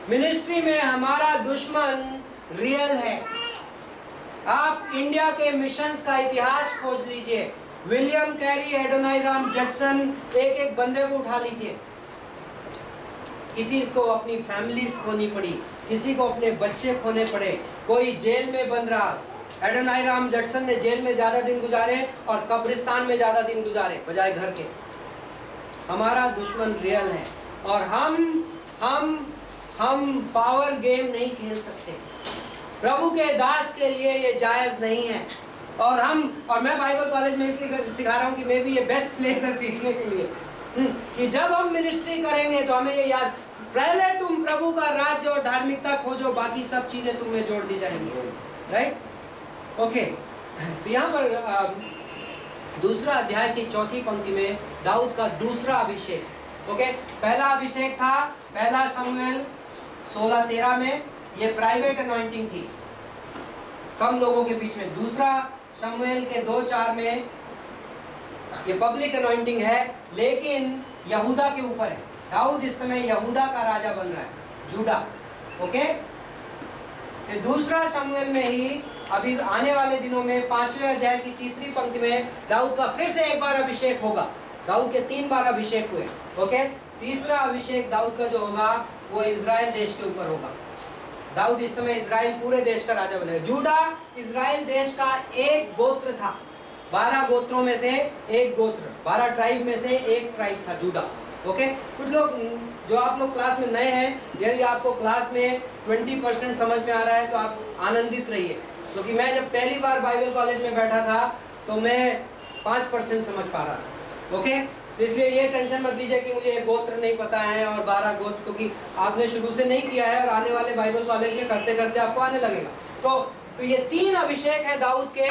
मिनिस्ट्री में हमारा दुश्मन रियल है। आप इंडिया के मिशंस का इतिहास खोज लीजिए, विलियम कैरी, एडोनाइराम जडसन, एक बंदे को उठा लीजिए। किसी को अपनी फैमिलीज खोनी पड़ी, किसी को अपने बच्चे खोने पड़े, कोई जेल में बंद रहा। एडोनाइराम जडसन ने जेल में ज्यादा दिन गुजारे और कब्रिस्तान में ज्यादा दिन गुजारे बजाय घर के। हमारा दुश्मन रियल है और हम पावर गेम नहीं खेल सकते। प्रभु के दास के लिए ये जायज नहीं है। और मैं बाइबल कॉलेज में इसलिए सिखा रहा हूँ कि मे भी ये बेस्ट प्लेस है सीखने के लिए कि जब हम मिनिस्ट्री करेंगे तो हमें ये याद, पहले तुम प्रभु का राज्य और धार्मिकता खोजो, बाकी सब चीजें तुम्हें जोड़ दी जाएंगी। राइट? ओके, तो यहाँ पर 2 अध्याय की 4थी पंक्ति में दाऊद का दूसरा अभिषेक। ओके, पहला अभिषेक था 1 शमूएल 16:13 में, ये प्राइवेट अनॉइंटिंग थी कम लोगों के बीच में। 2 शमूएल के 2:4 में ये पब्लिक अनॉइंटिंग है, लेकिन यहूदा के ऊपर है। दाऊद इस समय यहूदा का राजा बन रहा है, जूडा। ओके, फिर 2 शमूएल में ही अभी आने वाले दिनों में 5वें अध्याय की 3री पंक्ति में दाऊद का फिर से एक बार अभिषेक होगा। दाऊद के 3 बार अभिषेक हुए। ओके, तीसरा अभिषेक दाऊद का जो होगा वो इजराइल देश के ऊपर होगा। दाऊद इस समय इजराइल पूरे देश का राजा बनेगा। जूडा इजराइल देश का एक गोत्र था, 12 गोत्रों में से एक गोत्र, 12 ट्राइब में से एक ट्राइब था जूडा। ओके, कुछ लोग जो आप लोग क्लास में नए हैं, यदि आपको क्लास में 20% समझ में आ रहा है तो आप आनंदित रहिए, क्योंकि मैं जब पहली बार बाइबल कॉलेज में बैठा था तो मैं 5% समझ पा रहा था। ओके, तो इसलिए ये टेंशन मत लीजिए कि मुझे गोत्र नहीं पता है और 12 गोत्र, क्योंकि आपने शुरू से नहीं किया है और आने वाले बाइबल कॉलेज में करते करते आपको आने लगेगा। तो ये 3 अभिषेक है दाऊद के,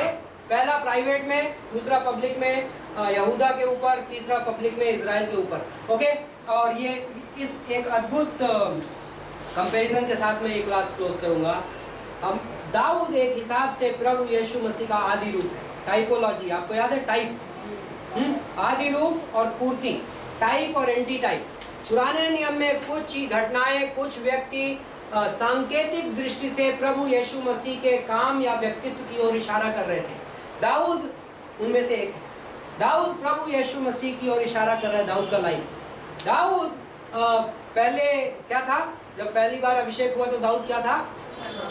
पहला प्राइवेट में, दूसरा पब्लिक में यहूदा के ऊपर, तीसरा पब्लिक में इजराइल के ऊपर। ओके, और ये इस एक अद्भुत कंपैरिजन के साथ मैं ये क्लास क्लोज करूंगा। हम दाऊद एक हिसाब से प्रभु यीशु मसीह का आदि रूप है। टाइपोलॉजी आपको याद है, टाइप, आदि रूप और पूर्ति, टाइप और एंटी टाइप। पुराने नियम में कुछ घटनाएं, कुछ व्यक्ति सांकेतिक दृष्टि से प्रभु यीशु मसीह के काम या व्यक्तित्व की ओर इशारा कर रहे थे। दाऊद उनमें से एक है। दाऊद प्रभु यीशु मसीह की ओर इशारा कर रहा है। दाऊद का लाइफ, दाऊद पहले क्या था? जब पहली बार अभिषेक हुआ तो दाऊद क्या था?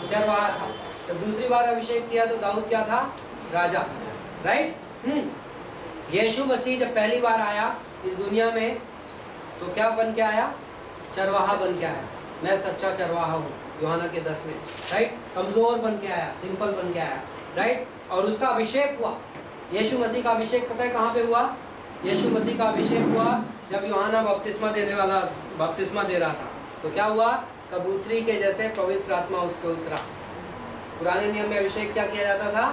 चरवाहा था। जब दूसरी बार अभिषेक किया तो दाऊद क्या था? राजा। राइट? यीशु मसीह जब पहली बार आया इस दुनिया में तो क्या बन के आया? चरवाहा बन के आया। मैं सच्चा चरवाहा हूँ, यूहन्ना के 10 में, राइट। कमजोर बन के आया, सिंपल बन के आया, राइट। और उसका अभिषेक हुआ। यीशु मसीह का अभिषेक पता है कहाँ पे हुआ? यीशु मसीह का अभिषेक हुआ जब यूहन्ना बपतिस्मा दे रहा था। तो क्या हुआ? कबूतरी के जैसे पवित्र आत्मा उस पर उतरा। पुराने नियम में अभिषेक क्या किया जाता था?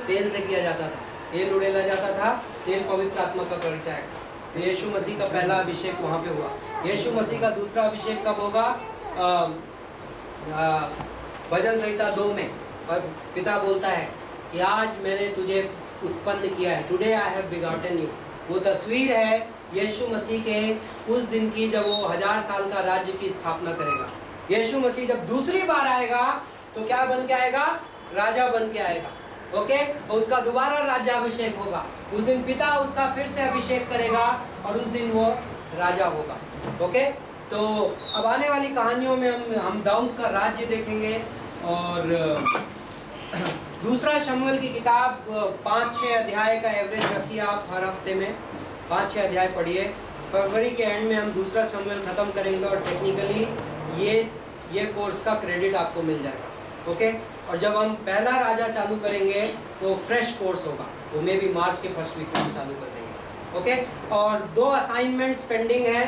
तेल से किया जाता था, तेल उड़ेला जाता था, तेल पवित्र आत्मा का परिचायक था। तो यीशु मसीह का पहला अभिषेक वहाँ पे हुआ। यीशु मसीह का दूसरा अभिषेक कब होगा? भजन संहिता 2 में पिता बोलता है कि आज मैंने तुझे उत्पन्न किया है, today I have begotten you. वो तस्वीर है यीशु मसीह के उस दिन की जब वो 1000 साल का राज्य की स्थापना करेगा। यीशु मसीह जब दूसरी बार आएगा तो क्या बन के आएगा? राजा बन के आएगा, ओके। और उसका दोबारा राज्याभिषेक होगा। उस दिन पिता उसका फिर से अभिषेक करेगा और उस दिन वो राजा होगा, ओके। तो अब आने वाली कहानियों में हम दाऊद का राज्य देखेंगे। और दूसरा शमूएल की किताब 5-6 अध्याय का एवरेज रखिए आप हर हफ्ते में, 5-6 अध्याय पढ़िए। फरवरी के एंड में हम दूसरा शमूएल खत्म करेंगे और टेक्निकली ये कोर्स का क्रेडिट आपको मिल जाएगा, ओके। और जब हम पहला राजा चालू करेंगे तो फ्रेश कोर्स होगा, वो मे भी मार्च के फर्स्ट वीक में हम चालू कर देंगे, ओके। और 2 असाइनमेंट्स पेंडिंग हैं,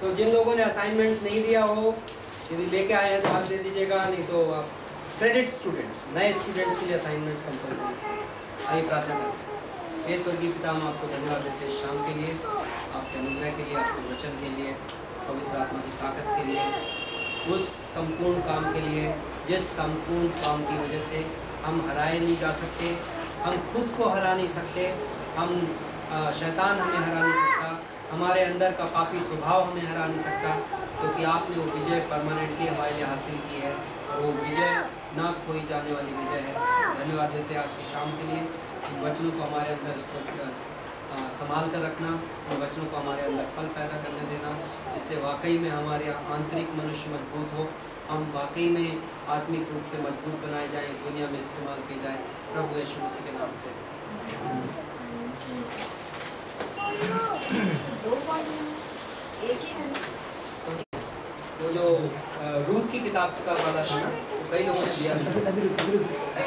तो जिन लोगों ने असाइनमेंट्स नहीं दिया हो, यदि लेके आए हैं तो आज दे दीजिएगा, नहीं तो आप क्रेडिट स्टूडेंट्स, नए स्टूडेंट्स के लिए असाइनमेंट्स कंपलसरी। आइए प्रार्थना करते हैं। हे स्वर्गीय पिता, हम आपको धन्यवाद देते हैं शाम के लिए, आपके अनुग्रह के लिए, आपके वचन के लिए, पवित्र आत्मा की ताकत के लिए, उस संपूर्ण काम के लिए जिस संपूर्ण काम की वजह से हम हराए नहीं जा सकते, हम खुद को हरा नहीं सकते, हम शैतान हमें हरा नहीं सकता, हमारे अंदर का पापी स्वभाव हमें हरा नहीं सकता, क्योंकि आपने वो विजय परमानेंटली हमारे लिए हासिल की है। और वो विजय ना खोई जाने वाली विजय है। धन्यवाद देते हैं आज की शाम के लिए। इन वचनों को हमारे अंदर संभाल कर रखना, इन वचनों को हमारे अंदर फल पैदा करने देना, जिससे वाकई में हमारे आंतरिक मनुष्य मजबूत हो, हम वाकई में आत्मिक रूप से मजबूत बनाए जाएं, दुनिया में इस्तेमाल किए जाएं, प्रभु यीशु मसीह के नाम से। वो जो रूथ की किताब का वाला था ना, कई लोगों ने दिया।